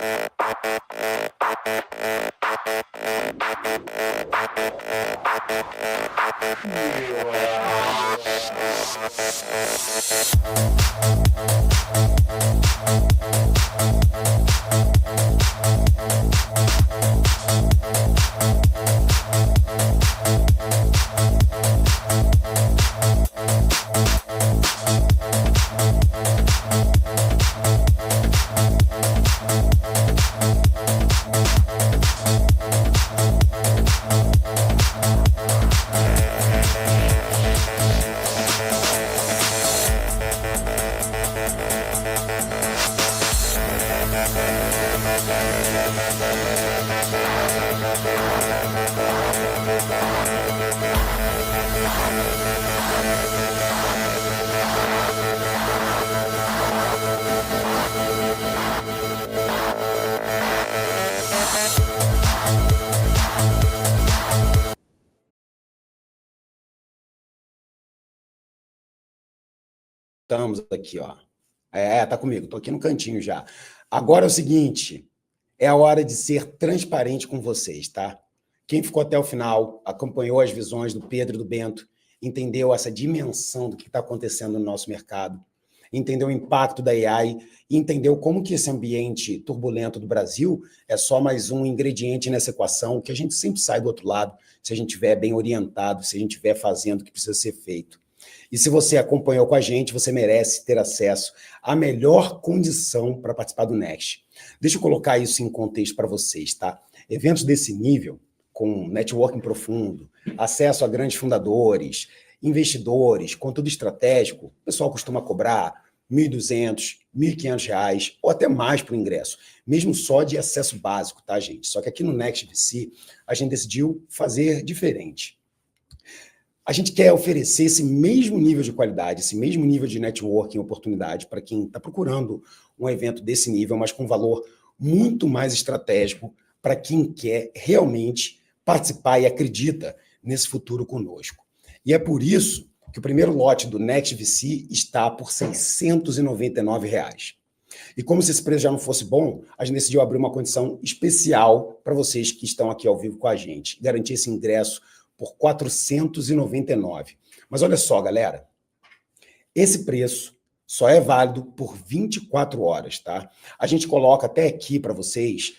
Estamos aqui, ó. Tá comigo, tô aqui no cantinho já. Agora é o seguinte, é a hora de ser transparente com vocês, tá? Quem ficou até o final, acompanhou as visões do Pedro e do Bento, entendeu essa dimensão do que está acontecendo no nosso mercado, entendeu o impacto da AI e entendeu como que esse ambiente turbulento do Brasil é só mais um ingrediente nessa equação, que a gente sempre sai do outro lado, se a gente estiver bem orientado, se a gente estiver fazendo o que precisa ser feito. E se você acompanhou com a gente, você merece ter acesso à melhor condição para participar do Next. Deixa eu colocar isso em contexto para vocês, tá? Eventos desse nível, com networking profundo, acesso a grandes fundadores, investidores, conteúdo estratégico, o pessoal costuma cobrar R$1.200, R$1.500 ou até mais para o ingresso, mesmo só de acesso básico, tá, gente? Só que aqui no Next VC, a gente decidiu fazer diferente. A gente quer oferecer esse mesmo nível de qualidade, esse mesmo nível de networking, oportunidade para quem está procurando um evento desse nível, mas com valor muito mais estratégico para quem quer realmente participar e acredita nesse futuro conosco. E é por isso que o primeiro lote do Next VC está por R$699. E como se esse preço já não fosse bom, a gente decidiu abrir uma condição especial para vocês que estão aqui ao vivo com a gente, garantir esse ingresso por R$499. Mas olha só, galera, esse preço só é válido por 24 horas, tá? A gente coloca até aqui para vocês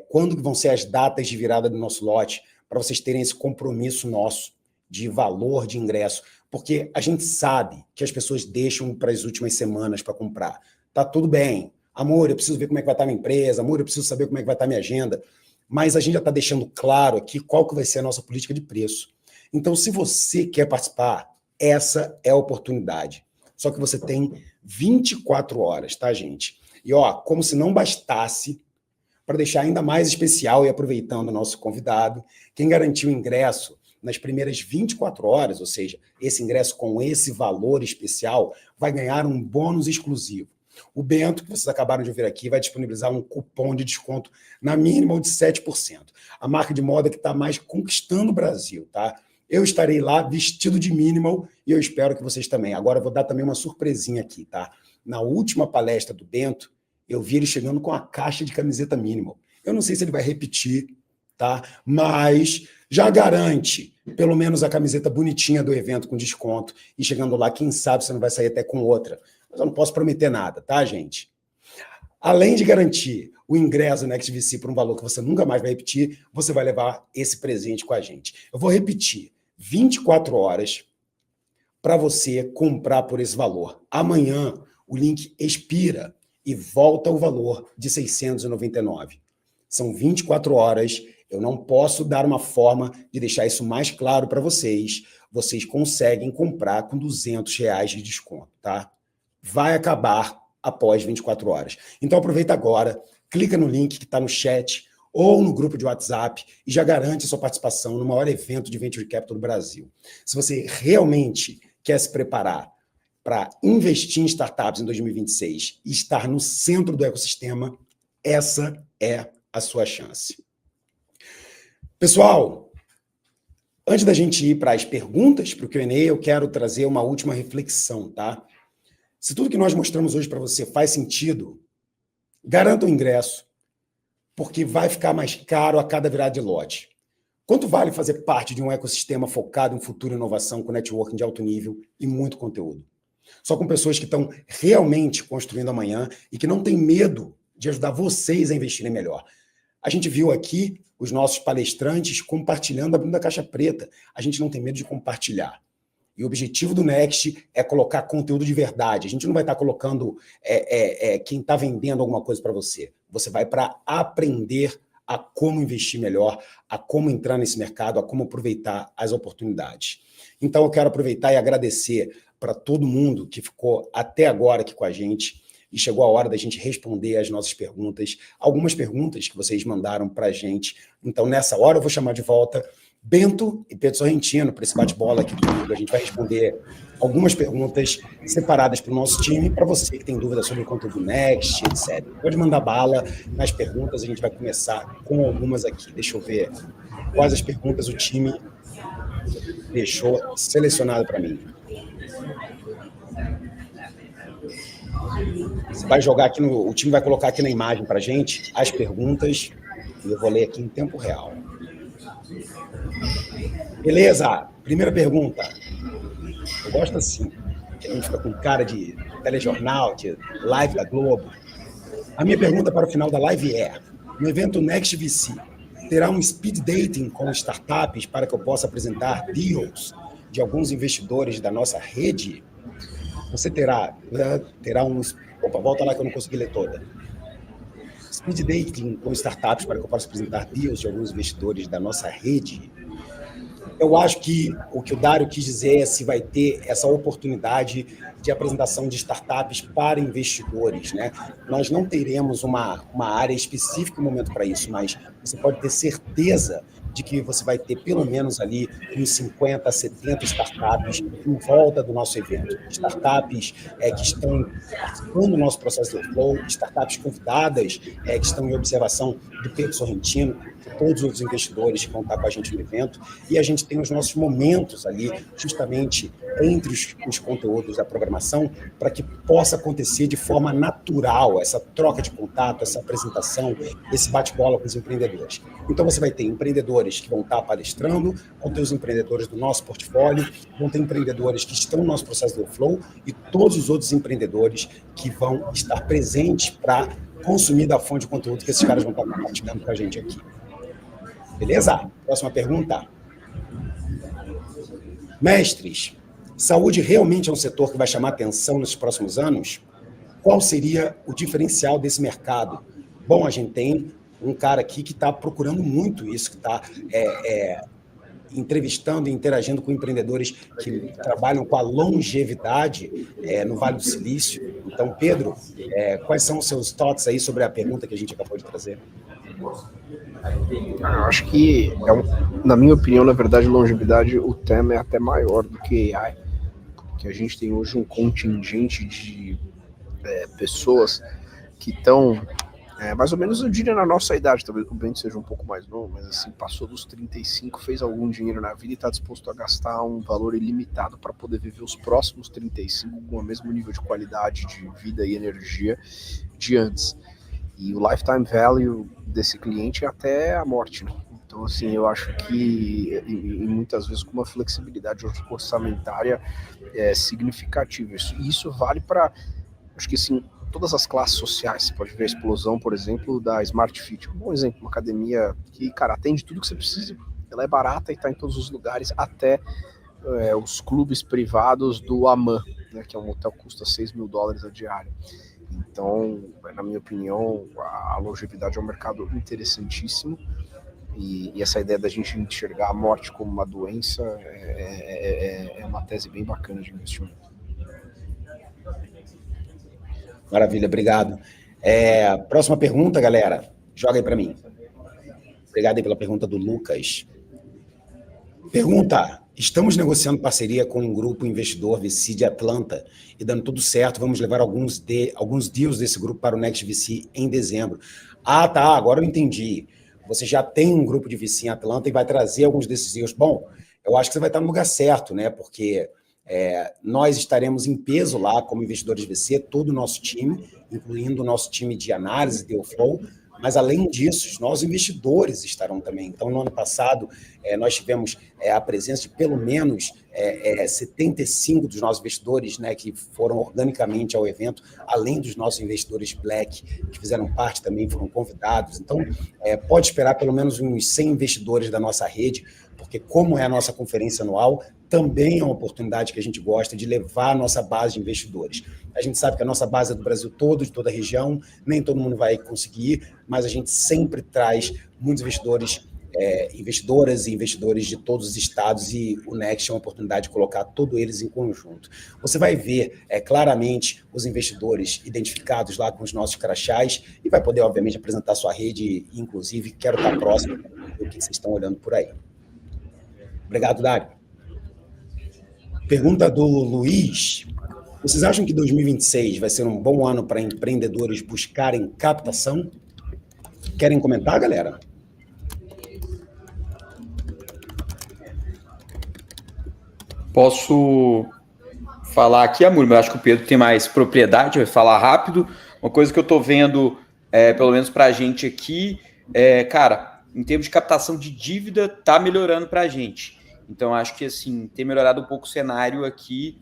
quando vão ser as datas de virada do nosso lote, para vocês terem esse compromisso nosso de valor de ingresso, porque a gente sabe que as pessoas deixam para as últimas semanas para comprar. Tá tudo bem. Amor, eu preciso ver como é que vai estar minha empresa. Amor, eu preciso saber como é que vai estar minha agenda. Mas a gente já está deixando claro aqui qual que vai ser a nossa política de preço. Então, se você quer participar, essa é a oportunidade. Só que você tem 24 horas, tá, gente? E, como se não bastasse, para deixar ainda mais especial e aproveitando o nosso convidado, quem garantiu o ingresso nas primeiras 24 horas, ou seja, esse ingresso com esse valor especial, vai ganhar um bônus exclusivo. O Bento, que vocês acabaram de ouvir aqui, vai disponibilizar um cupom de desconto na mínima de 7%. A marca de moda que está mais conquistando o Brasil, tá? Eu estarei lá vestido de minimal e eu espero que vocês também. Agora eu vou dar também uma surpresinha aqui, tá? Na última palestra do Bento, eu vi ele chegando com a caixa de camiseta minimal. Eu não sei se ele vai repetir, tá? Mas já garante pelo menos a camiseta bonitinha do evento com desconto. E chegando lá, quem sabe você não vai sair até com outra. Mas eu não posso prometer nada, tá, gente? Além de garantir o ingresso no Next VC por um valor que você nunca mais vai repetir, você vai levar esse presente com a gente. Eu vou repetir, 24 horas para você comprar por esse valor. Amanhã o link expira e volta o valor de 699. São 24 horas. Eu não posso dar uma forma de deixar isso mais claro para vocês. Vocês conseguem comprar com R$200 de desconto, tá? Vai acabar após 24 horas. Então aproveita agora, clica no link que está no chat ou no grupo de WhatsApp e já garante a sua participação no maior evento de Venture Capital do Brasil. Se você realmente quer se preparar para investir em startups em 2026 e estar no centro do ecossistema, essa é a sua chance. Pessoal, antes da gente ir para as perguntas, para o Q&A, eu quero trazer uma última reflexão, tá? Se tudo que nós mostramos hoje para você faz sentido, garanta o ingresso, porque vai ficar mais caro a cada virada de lote. Quanto vale fazer parte de um ecossistema focado em futuro e inovação com networking de alto nível e muito conteúdo? Só com pessoas que estão realmente construindo amanhã e que não têm medo de ajudar vocês a investirem melhor. A gente viu aqui os nossos palestrantes compartilhando, abrindo a caixa preta. A gente não tem medo de compartilhar. E o objetivo do Next é colocar conteúdo de verdade. A gente não vai estar colocando quem está vendendo alguma coisa para você. Você vai para aprender a como investir melhor, a como entrar nesse mercado, a como aproveitar as oportunidades. Então, eu quero aproveitar e agradecer para todo mundo que ficou até agora aqui com a gente e chegou a hora da gente responder as nossas perguntas, algumas perguntas que vocês mandaram para a gente. Então, nessa hora, eu vou chamar de volta Bento e Pedro Sorrentino para esse bate-bola aqui comigo. A gente vai responder algumas perguntas separadas para o nosso time, para você que tem dúvidas sobre o conteúdo Next, etc. Pode mandar bala nas perguntas, a gente vai começar com algumas aqui. Deixa eu ver quais as perguntas o time deixou selecionado para mim. Você vai jogar aqui o time vai colocar aqui na imagem para a gente as perguntas e eu vou ler aqui em tempo real. Beleza? Primeira pergunta. Eu gosto assim, que a gente fica com cara de telejornal, de live da Globo. A minha pergunta para o final da live é: no evento Next VC, terá um speed dating com startups para que eu possa apresentar deals de alguns investidores da nossa rede? Você terá um... Opa, volta lá que eu não consegui ler toda. speed dating com startups para que eu possa apresentar deals de alguns investidores da nossa rede. Eu acho que o Dário quis dizer é se vai ter essa oportunidade de apresentação de startups para investidores, né? Nós não teremos uma área específica no momento para isso, mas você pode ter certeza de que você vai ter pelo menos ali uns 50, 70 startups em volta do nosso evento. Startups que estão participando do nosso processo de flow, startups convidadas que estão em observação do Pedro Sorrentino, de todos os outros investidores que vão estar com a gente no evento, e a gente tem os nossos momentos ali, justamente entre os conteúdos da programação, para que possa acontecer de forma natural essa troca de contato, essa apresentação, esse bate-bola com os empreendedores. Então, você vai ter empreendedores que vão estar palestrando, vão ter os empreendedores do nosso portfólio, vão ter empreendedores que estão no nosso processo do flow e todos os outros empreendedores que vão estar presentes para consumir da fonte de conteúdo que esses caras vão estar compartilhando com a gente aqui. Beleza? Próxima pergunta. Mestres, saúde realmente é um setor que vai chamar atenção nos próximos anos? Qual seria o diferencial desse mercado? Bom, a gente tem um cara aqui que está procurando muito isso, que está entrevistando e interagindo com empreendedores que trabalham com a longevidade no Vale do Silício. Então, Pedro, quais são os seus thoughts aí sobre a pergunta que a gente acabou de trazer? Eu acho que, na minha opinião, na verdade, longevidade, o tema é até maior do que AI, porque a gente tem hoje um contingente de pessoas que estão, mais ou menos, eu diria, na nossa idade, talvez o Bento seja um pouco mais novo, mas assim, passou dos 35, fez algum dinheiro na vida e está disposto a gastar um valor ilimitado para poder viver os próximos 35 com o mesmo nível de qualidade de vida e energia de antes. E o lifetime value desse cliente é até a morte, né? Então, assim, eu acho que, e muitas vezes com uma flexibilidade orçamentária significativa. Isso vale para, acho que assim, todas as classes sociais. Você pode ver a explosão, por exemplo, da Smart Fit. Um bom exemplo, uma academia que, cara, atende tudo que você precisa. Ela é barata e está em todos os lugares, até os clubes privados do Aman, né, que é um hotel que custa $6.000 a diária. Então, na minha opinião, a longevidade é um mercado interessantíssimo e essa ideia da gente enxergar a morte como uma doença é uma tese bem bacana de investimento. Maravilha, obrigado. Próxima pergunta, galera. Joga aí para mim. Obrigado aí pela pergunta do Lucas. Pergunta: estamos negociando parceria com um grupo investidor VC de Atlanta e dando tudo certo, vamos levar alguns deals desse grupo para o Next VC em dezembro. Ah, tá, agora eu entendi. Você já tem um grupo de VC em Atlanta e vai trazer alguns desses deals. Bom, eu acho que você vai estar no lugar certo, né? Porque nós estaremos em peso lá como investidores de VC, todo o nosso time, incluindo o nosso time de análise, deal flow, mas, além disso, os nossos investidores estarão também. Então, no ano passado, nós tivemos a presença de pelo menos 75 dos nossos investidores, né, que foram organicamente ao evento, além dos nossos investidores Black, que fizeram parte também, foram convidados. Então, pode esperar pelo menos uns 100 investidores da nossa rede, porque, como é a nossa conferência anual, também é uma oportunidade que a gente gosta de levar a nossa base de investidores. A gente sabe que a nossa base é do Brasil todo, de toda a região, nem todo mundo vai conseguir, mas a gente sempre traz muitos investidores, investidoras e investidores de todos os estados, e o Next é uma oportunidade de colocar todos eles em conjunto. Você vai ver claramente os investidores identificados lá com os nossos crachás e vai poder, obviamente, apresentar a sua rede, inclusive, quero estar próximo do que vocês estão olhando por aí. Obrigado, Dário. Pergunta do Luiz: vocês acham que 2026 vai ser um bom ano para empreendedores buscarem captação? Querem comentar, galera? Posso falar aqui, Amor, mas acho que o Pedro tem mais propriedade, vai falar rápido. Uma coisa que eu estou vendo, pelo menos para a gente aqui, cara, em termos de captação de dívida, está melhorando para a gente. Então, acho que, assim, tem melhorado um pouco o cenário aqui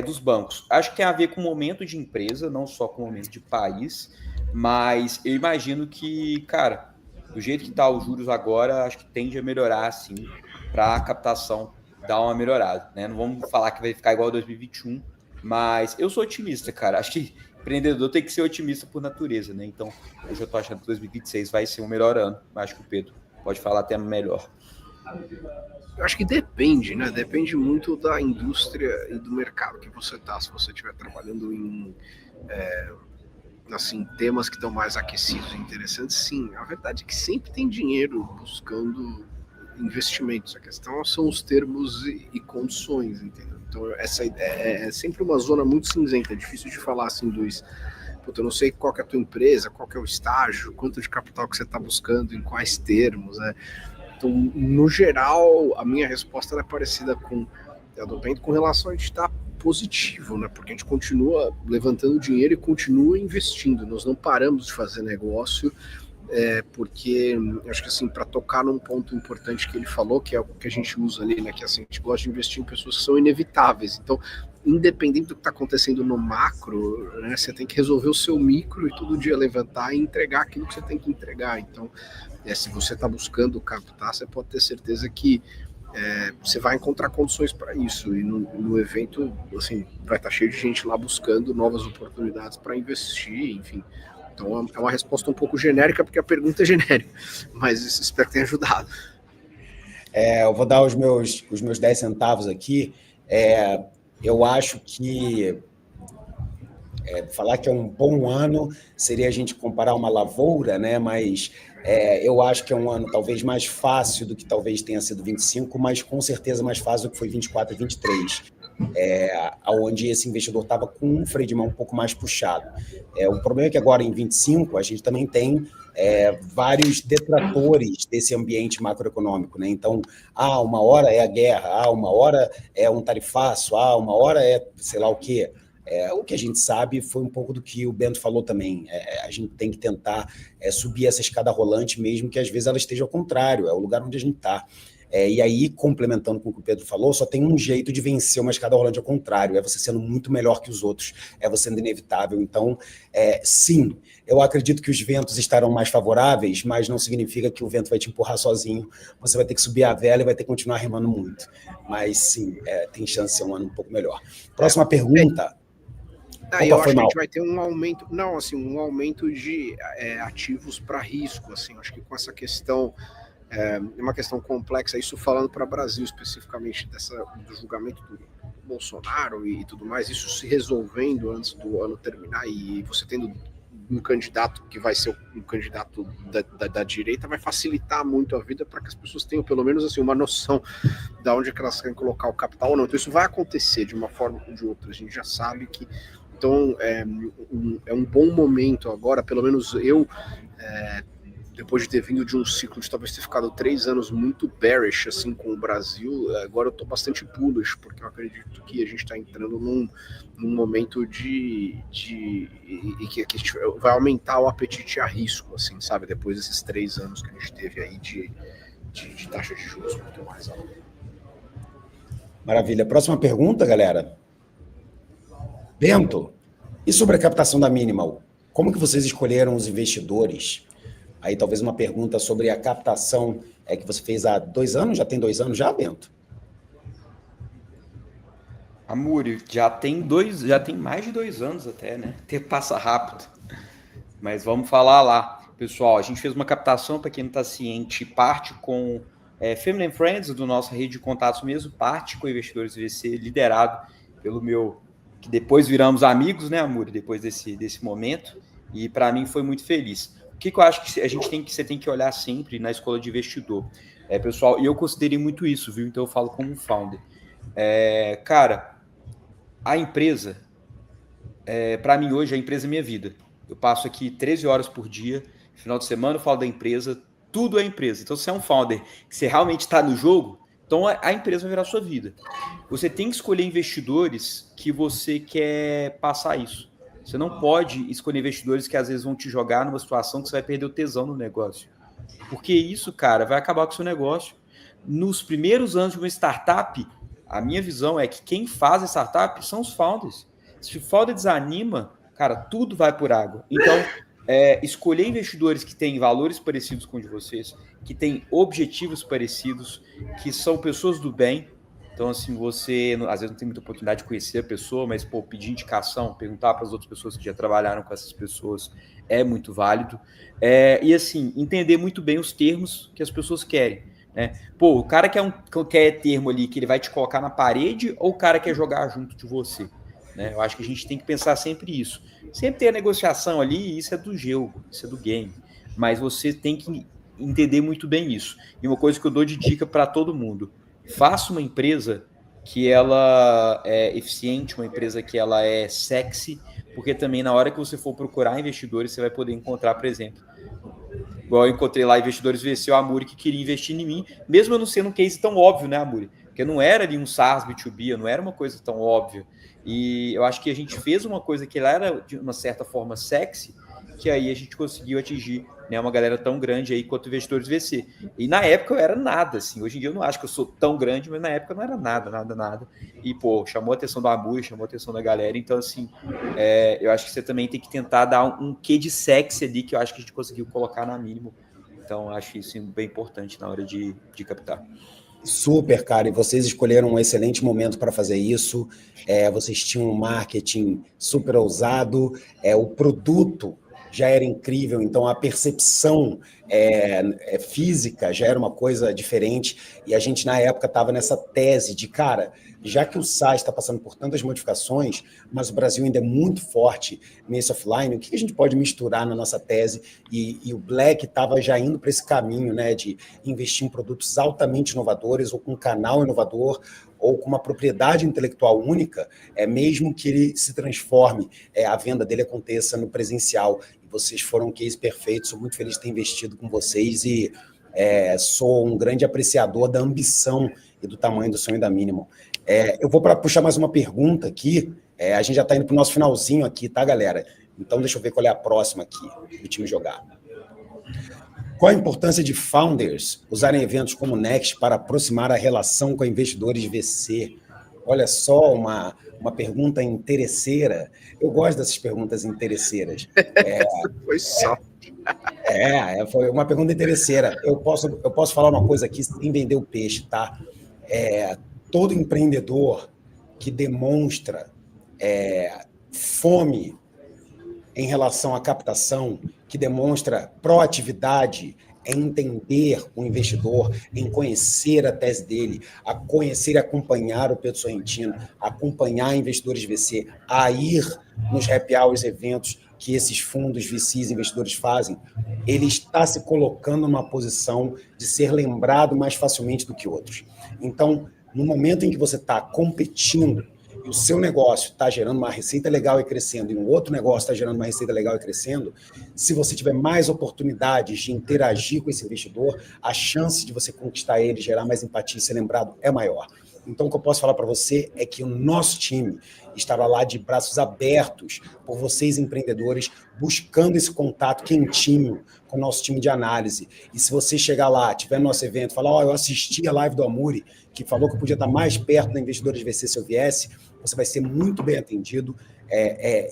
dos bancos. Acho que tem a ver com o momento de empresa, não só com o momento de país, mas eu imagino que, cara, do jeito que está os juros agora, acho que tende a melhorar, assim, para a captação dar uma melhorada, né? Não vamos falar que vai ficar igual a 2021, mas eu sou otimista, cara. Acho que empreendedor tem que ser otimista por natureza, né? Então, hoje eu estou achando que 2026 vai ser o melhor ano. Acho que o Pedro pode falar até melhor. Eu acho que depende, né? Depende muito da indústria e do mercado que você tá. Se você estiver trabalhando em assim, temas que estão mais aquecidos e interessantes, sim. A verdade é que sempre tem dinheiro buscando investimentos. A questão são os termos e condições, entendeu? Então, essa é sempre uma zona muito cinzenta. É difícil de falar assim dos... Puta, eu não sei qual que é a tua empresa, qual que é o estágio, quanto de capital que você está buscando, em quais termos, né? Então, no geral, a minha resposta é parecida com a do Bento com relação a gente estar positivo, né? Porque a gente continua levantando dinheiro e continua investindo. Nós não paramos de fazer negócio, porque acho que assim, para tocar num ponto importante que ele falou, que é o que a gente usa ali, né? Que assim, a gente gosta de investir em pessoas que são inevitáveis. Então, independente do que está acontecendo no macro, né? Você tem que resolver o seu micro e todo dia levantar e entregar aquilo que você tem que entregar. Então, se você está buscando captar, você pode ter certeza que você vai encontrar condições para isso, e no evento assim, vai estar cheio de gente lá buscando novas oportunidades para investir, enfim. Então é uma resposta um pouco genérica, porque a pergunta é genérica, mas espero que tenha ajudado. Eu vou dar os meus 10 centavos aqui. Eu acho que falar que é um bom ano seria a gente comparar uma lavoura, né? Mas eu acho que é um ano talvez mais fácil do que talvez tenha sido 25, mas com certeza mais fácil do que foi 24 e 23, onde esse investidor estava com um freio de mão um pouco mais puxado. O problema é que agora em 25 a gente também tem vários detratores desse ambiente macroeconômico, né? Então, uma hora é a guerra, uma hora é um tarifaço, uma hora é sei lá o quê. O que a gente sabe foi um pouco do que o Bento falou também. A gente tem que tentar subir essa escada rolante, mesmo que às vezes ela esteja ao contrário, é o lugar onde a gente está. E aí, complementando com o que o Pedro falou, só tem um jeito de vencer uma escada rolante ao contrário, é você sendo muito melhor que os outros, é você sendo inevitável. Então, sim, eu acredito que os ventos estarão mais favoráveis, mas não significa que o vento vai te empurrar sozinho, você vai ter que subir a vela e vai ter que continuar remando muito. Mas sim, tem chance de ser um ano um pouco melhor. Próxima pergunta. Eu acho que a gente vai ter um aumento, um aumento de ativos para risco, assim, acho que com essa questão, é uma questão complexa, isso falando para o Brasil especificamente, do julgamento do Bolsonaro e tudo mais, isso se resolvendo antes do ano terminar e você tendo um candidato que vai ser um candidato da direita, vai facilitar muito a vida para que as pessoas tenham pelo menos assim, uma noção de onde é que elas querem colocar o capital ou não. Então isso vai acontecer de uma forma ou de outra, a gente já sabe que. Então, é um bom momento agora, pelo menos eu, depois de ter vindo de um ciclo de talvez ter ficado 3 anos muito bearish assim, com o Brasil, agora eu estou bastante bullish, porque eu acredito que a gente está entrando num momento que a gente vai aumentar o apetite a risco, assim, sabe? Depois desses 3 anos que a gente teve aí de taxa de juros muito mais alta. Maravilha. Próxima pergunta, galera. Bento, e sobre a captação da Minimal? Como que vocês escolheram os investidores? Aí talvez uma pergunta sobre a captação que você fez há 2 anos, já tem 2 anos já, Bento? Amuri, já tem mais de 2 anos até, né? Tempo passa rápido. Mas vamos falar lá. Pessoal, a gente fez uma captação, para quem não está ciente, parte com Family and Friends, do nossa rede de contatos mesmo, parte com investidores VC, liderado pelo meu... que depois viramos amigos, né, Amuri, depois desse momento, e para mim foi muito feliz. O que eu acho que você tem que olhar sempre na escola de investidor? Pessoal, e eu considerei muito isso, viu? Então eu falo como um founder. Cara, a empresa, para mim hoje, a empresa é minha vida. Eu passo aqui 13 horas por dia, final de semana eu falo da empresa, tudo é empresa. Então, se você é um founder que você realmente está no jogo, então a empresa vai virar sua vida. Você tem que escolher investidores que você quer passar isso. Você não pode escolher investidores que às vezes vão te jogar numa situação que você vai perder o tesão no negócio. Porque isso, cara, vai acabar com o seu negócio. Nos primeiros anos de uma startup, a minha visão é que quem faz a startup são os founders. Se o founder desanima, cara, tudo vai por água. Então, escolher investidores que têm valores parecidos com os de vocês, que têm objetivos parecidos, que são pessoas do bem, Então, assim, você às vezes não tem muita oportunidade de conhecer a pessoa, mas, pô, pedir indicação, perguntar para as outras pessoas que já trabalharam com essas pessoas é muito válido. E, assim, entender muito bem os termos que as pessoas querem, né? Pô, o cara quer termo ali que ele vai te colocar na parede ou o cara quer jogar junto de você? Né? Eu acho que a gente tem que pensar sempre isso. Sempre tem a negociação ali, isso é do jogo, isso é do game. Mas você tem que entender muito bem isso. E uma coisa que eu dou de dica para todo mundo: faça uma empresa que ela é eficiente, uma empresa que ela é sexy, porque também na hora que você for procurar investidores, você vai poder encontrar, por exemplo, igual eu encontrei lá investidores VC, o Amuri, que queria investir em mim, mesmo eu não sendo um case tão óbvio, né, Amuri? Porque não era ali um SaaS B2B, não era uma coisa tão óbvia. E eu acho que a gente fez uma coisa que ela era, de uma certa forma, sexy, que aí a gente conseguiu atingir, né, uma galera tão grande aí quanto investidores VC. E na época eu era nada, assim. Hoje em dia eu não acho que eu sou tão grande, mas na época eu não era nada. E, pô, chamou a atenção do Amuri, chamou a atenção da galera. Então, assim, eu acho que você também tem que tentar dar um quê de sexy ali, que eu acho que a gente conseguiu colocar na mínimo. Então, eu acho isso bem importante na hora de captar. Super, cara, e vocês escolheram um excelente momento para fazer isso. Vocês tinham um marketing super ousado, o produto já era incrível, então a percepção física já era uma coisa diferente, e a gente na época estava nessa tese de, cara, já que o SaaS está passando por tantas modificações, mas o Brasil ainda é muito forte nesse offline, o que a gente pode misturar na nossa tese? E o Black estava já indo para esse caminho, né, de investir em produtos altamente inovadores, ou com um canal inovador, ou com uma propriedade intelectual única, mesmo que ele se transforme, a venda dele aconteça no presencial. E vocês foram um case perfeito, sou muito feliz de ter investido com vocês e sou um grande apreciador da ambição e do tamanho do sonho da Minimal. Eu vou puxar mais uma pergunta aqui, a gente já está indo para o nosso finalzinho aqui, tá, galera? Então, deixa eu ver qual é a próxima aqui do time jogar. Qual a importância de founders usarem eventos como o Next para aproximar a relação com investidores VC? Olha só, uma pergunta interesseira. Eu gosto dessas perguntas interesseiras. Foi só. Foi uma pergunta interesseira. Eu posso falar uma coisa aqui sem vender o peixe, tá? Todo empreendedor que demonstra fome em relação à captação, que demonstra proatividade em entender o investidor, em conhecer a tese dele, a conhecer e acompanhar o Pedro Sorrentino, acompanhar investidores VC, a ir nos happy hours, eventos que esses fundos VCs, investidores fazem, ele está se colocando numa posição de ser lembrado mais facilmente do que outros. Então, no momento em que você está competindo e o seu negócio está gerando uma receita legal e crescendo, e um outro negócio está gerando uma receita legal e crescendo, se você tiver mais oportunidades de interagir com esse investidor, a chance de você conquistar ele, gerar mais empatia e ser lembrado é maior. Então, o que eu posso falar para você é que o nosso time estará lá de braços abertos por vocês, empreendedores, buscando esse contato quentinho com o nosso time de análise. E se você chegar lá, tiver no nosso evento, falar, eu assisti a live do Amuri, que falou que eu podia estar mais perto da Investidores VC se eu viesse, você vai ser muito bem atendido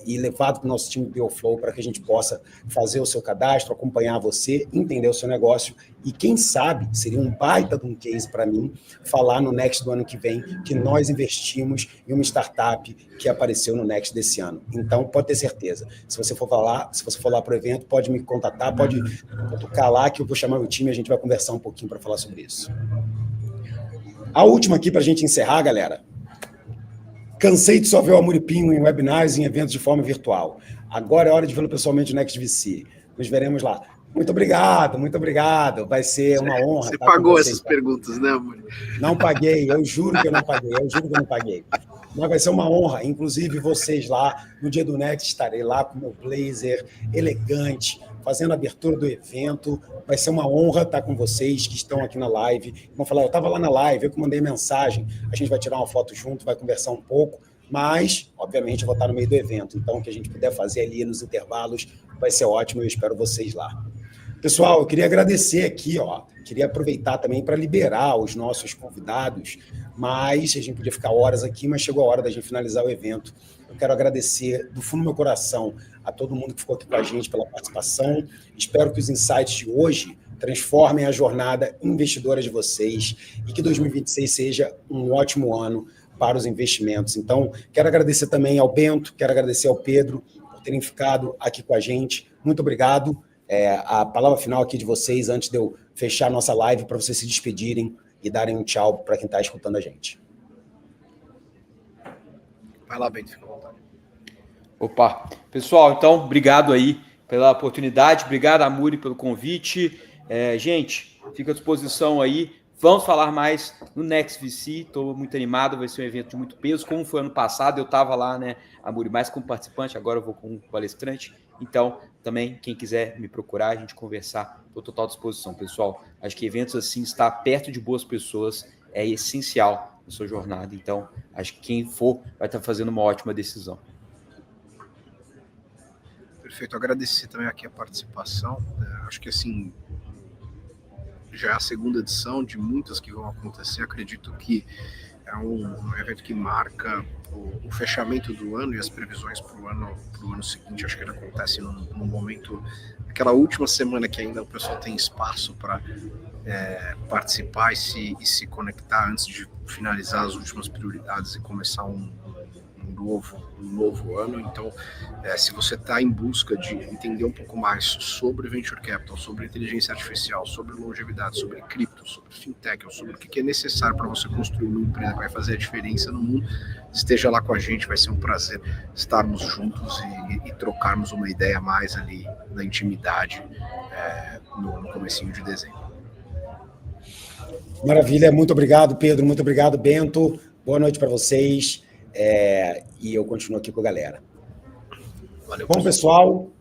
e levado para o nosso time do BioFlow para que a gente possa fazer o seu cadastro, acompanhar você, entender o seu negócio e, quem sabe, seria um baita de um case para mim falar no Next do ano que vem que nós investimos em uma startup que apareceu no Next desse ano. Então, pode ter certeza. Se você for lá para o evento, pode me contatar, pode tocar lá que eu vou chamar o time e a gente vai conversar um pouquinho para falar sobre isso. A última aqui para a gente encerrar, galera. Cansei de só ver o Amuripinho em webinars e em eventos de forma virtual. Agora é hora de vê-lo pessoalmente no Next VC. Nos veremos lá. Muito obrigado, muito obrigado. Vai ser uma honra. Você pagou essas perguntas, né, Amuri? Não paguei, eu juro que eu não paguei. Mas vai ser uma honra. Inclusive, vocês lá, no dia do Next, estarei lá com meu blazer elegante, fazendo a abertura do evento. Vai ser uma honra estar com vocês que estão aqui na live. Vão falar, eu estava lá na live, eu que mandei mensagem. A gente vai tirar uma foto junto, vai conversar um pouco. Mas, obviamente, eu vou estar no meio do evento. Então, o que a gente puder fazer ali nos intervalos vai ser ótimo. Eu espero vocês lá. Pessoal, eu queria agradecer aqui, queria aproveitar também para liberar os nossos convidados, mas a gente podia ficar horas aqui, mas chegou a hora da gente finalizar o evento. Eu quero agradecer do fundo do meu coração a todo mundo que ficou aqui com a gente pela participação. Espero que os insights de hoje transformem a jornada investidora de vocês e que 2026 seja um ótimo ano para os investimentos. Então, quero agradecer também ao Bento, quero agradecer ao Pedro por terem ficado aqui com a gente. Muito obrigado. A palavra final aqui de vocês, antes de eu fechar a nossa live, para vocês se despedirem e darem um tchau para quem está escutando a gente. Vai lá, Bento, fica à vontade. Opa, pessoal, então, obrigado aí pela oportunidade, obrigado, Amuri, pelo convite. Gente, fica à disposição aí. Vamos falar mais no Next VC, estou muito animado, vai ser um evento de muito peso, como foi ano passado, eu estava lá, né, Amuri, mais como participante, agora eu vou como palestrante, então, também, quem quiser me procurar, a gente conversar, estou total disposição, pessoal. Acho que eventos assim, estar perto de boas pessoas é essencial na sua jornada, então, acho que quem for vai estar fazendo uma ótima decisão. Perfeito, agradecer também aqui a participação, acho que assim, já é a segunda edição de muitas que vão acontecer, acredito que é um evento que marca o fechamento do ano e as previsões para o ano seguinte. Acho que ele acontece num momento, aquela última semana que ainda o pessoal tem espaço para participar e se conectar antes de finalizar as últimas prioridades e começar um novo ano. Então, se você está em busca de entender um pouco mais sobre Venture Capital, sobre inteligência artificial, sobre longevidade, sobre cripto, sobre fintech, ou sobre o que é necessário para você construir uma empresa que vai fazer a diferença no mundo, esteja lá com a gente, vai ser um prazer estarmos juntos e trocarmos uma ideia mais ali na intimidade no comecinho de dezembro. Maravilha, muito obrigado, Pedro, muito obrigado, Bento. Boa noite para vocês. E eu continuo aqui com a galera. Valeu, bom, pessoal,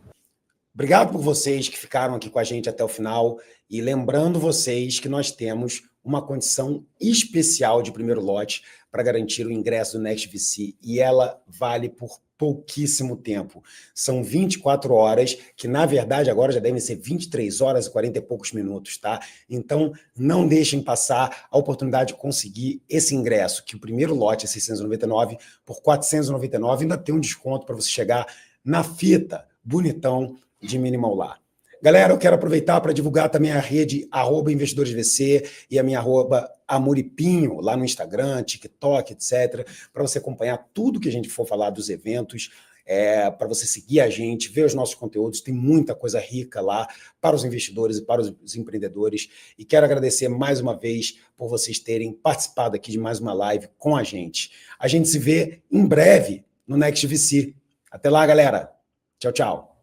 obrigado por vocês que ficaram aqui com a gente até o final. E lembrando vocês que nós temos uma condição especial de primeiro lote para garantir o ingresso do Next VC. E ela vale por pouquíssimo tempo. São 24 horas, que na verdade agora já devem ser 23 horas e 40 e poucos minutos, tá? Então, não deixem passar a oportunidade de conseguir esse ingresso, que o primeiro lote é 699, por 499 ainda tem um desconto para você chegar na fita, bonitão, de Minimal lá. Galera, eu quero aproveitar para divulgar também a rede @investidoresvc e a minha @amuripinho lá no Instagram, TikTok, etc., para você acompanhar tudo que a gente for falar dos eventos, para você seguir a gente, ver os nossos conteúdos, tem muita coisa rica lá para os investidores e para os empreendedores. E quero agradecer mais uma vez por vocês terem participado aqui de mais uma live com a gente. A gente se vê em breve no Next VC. Até lá, galera. Tchau, tchau.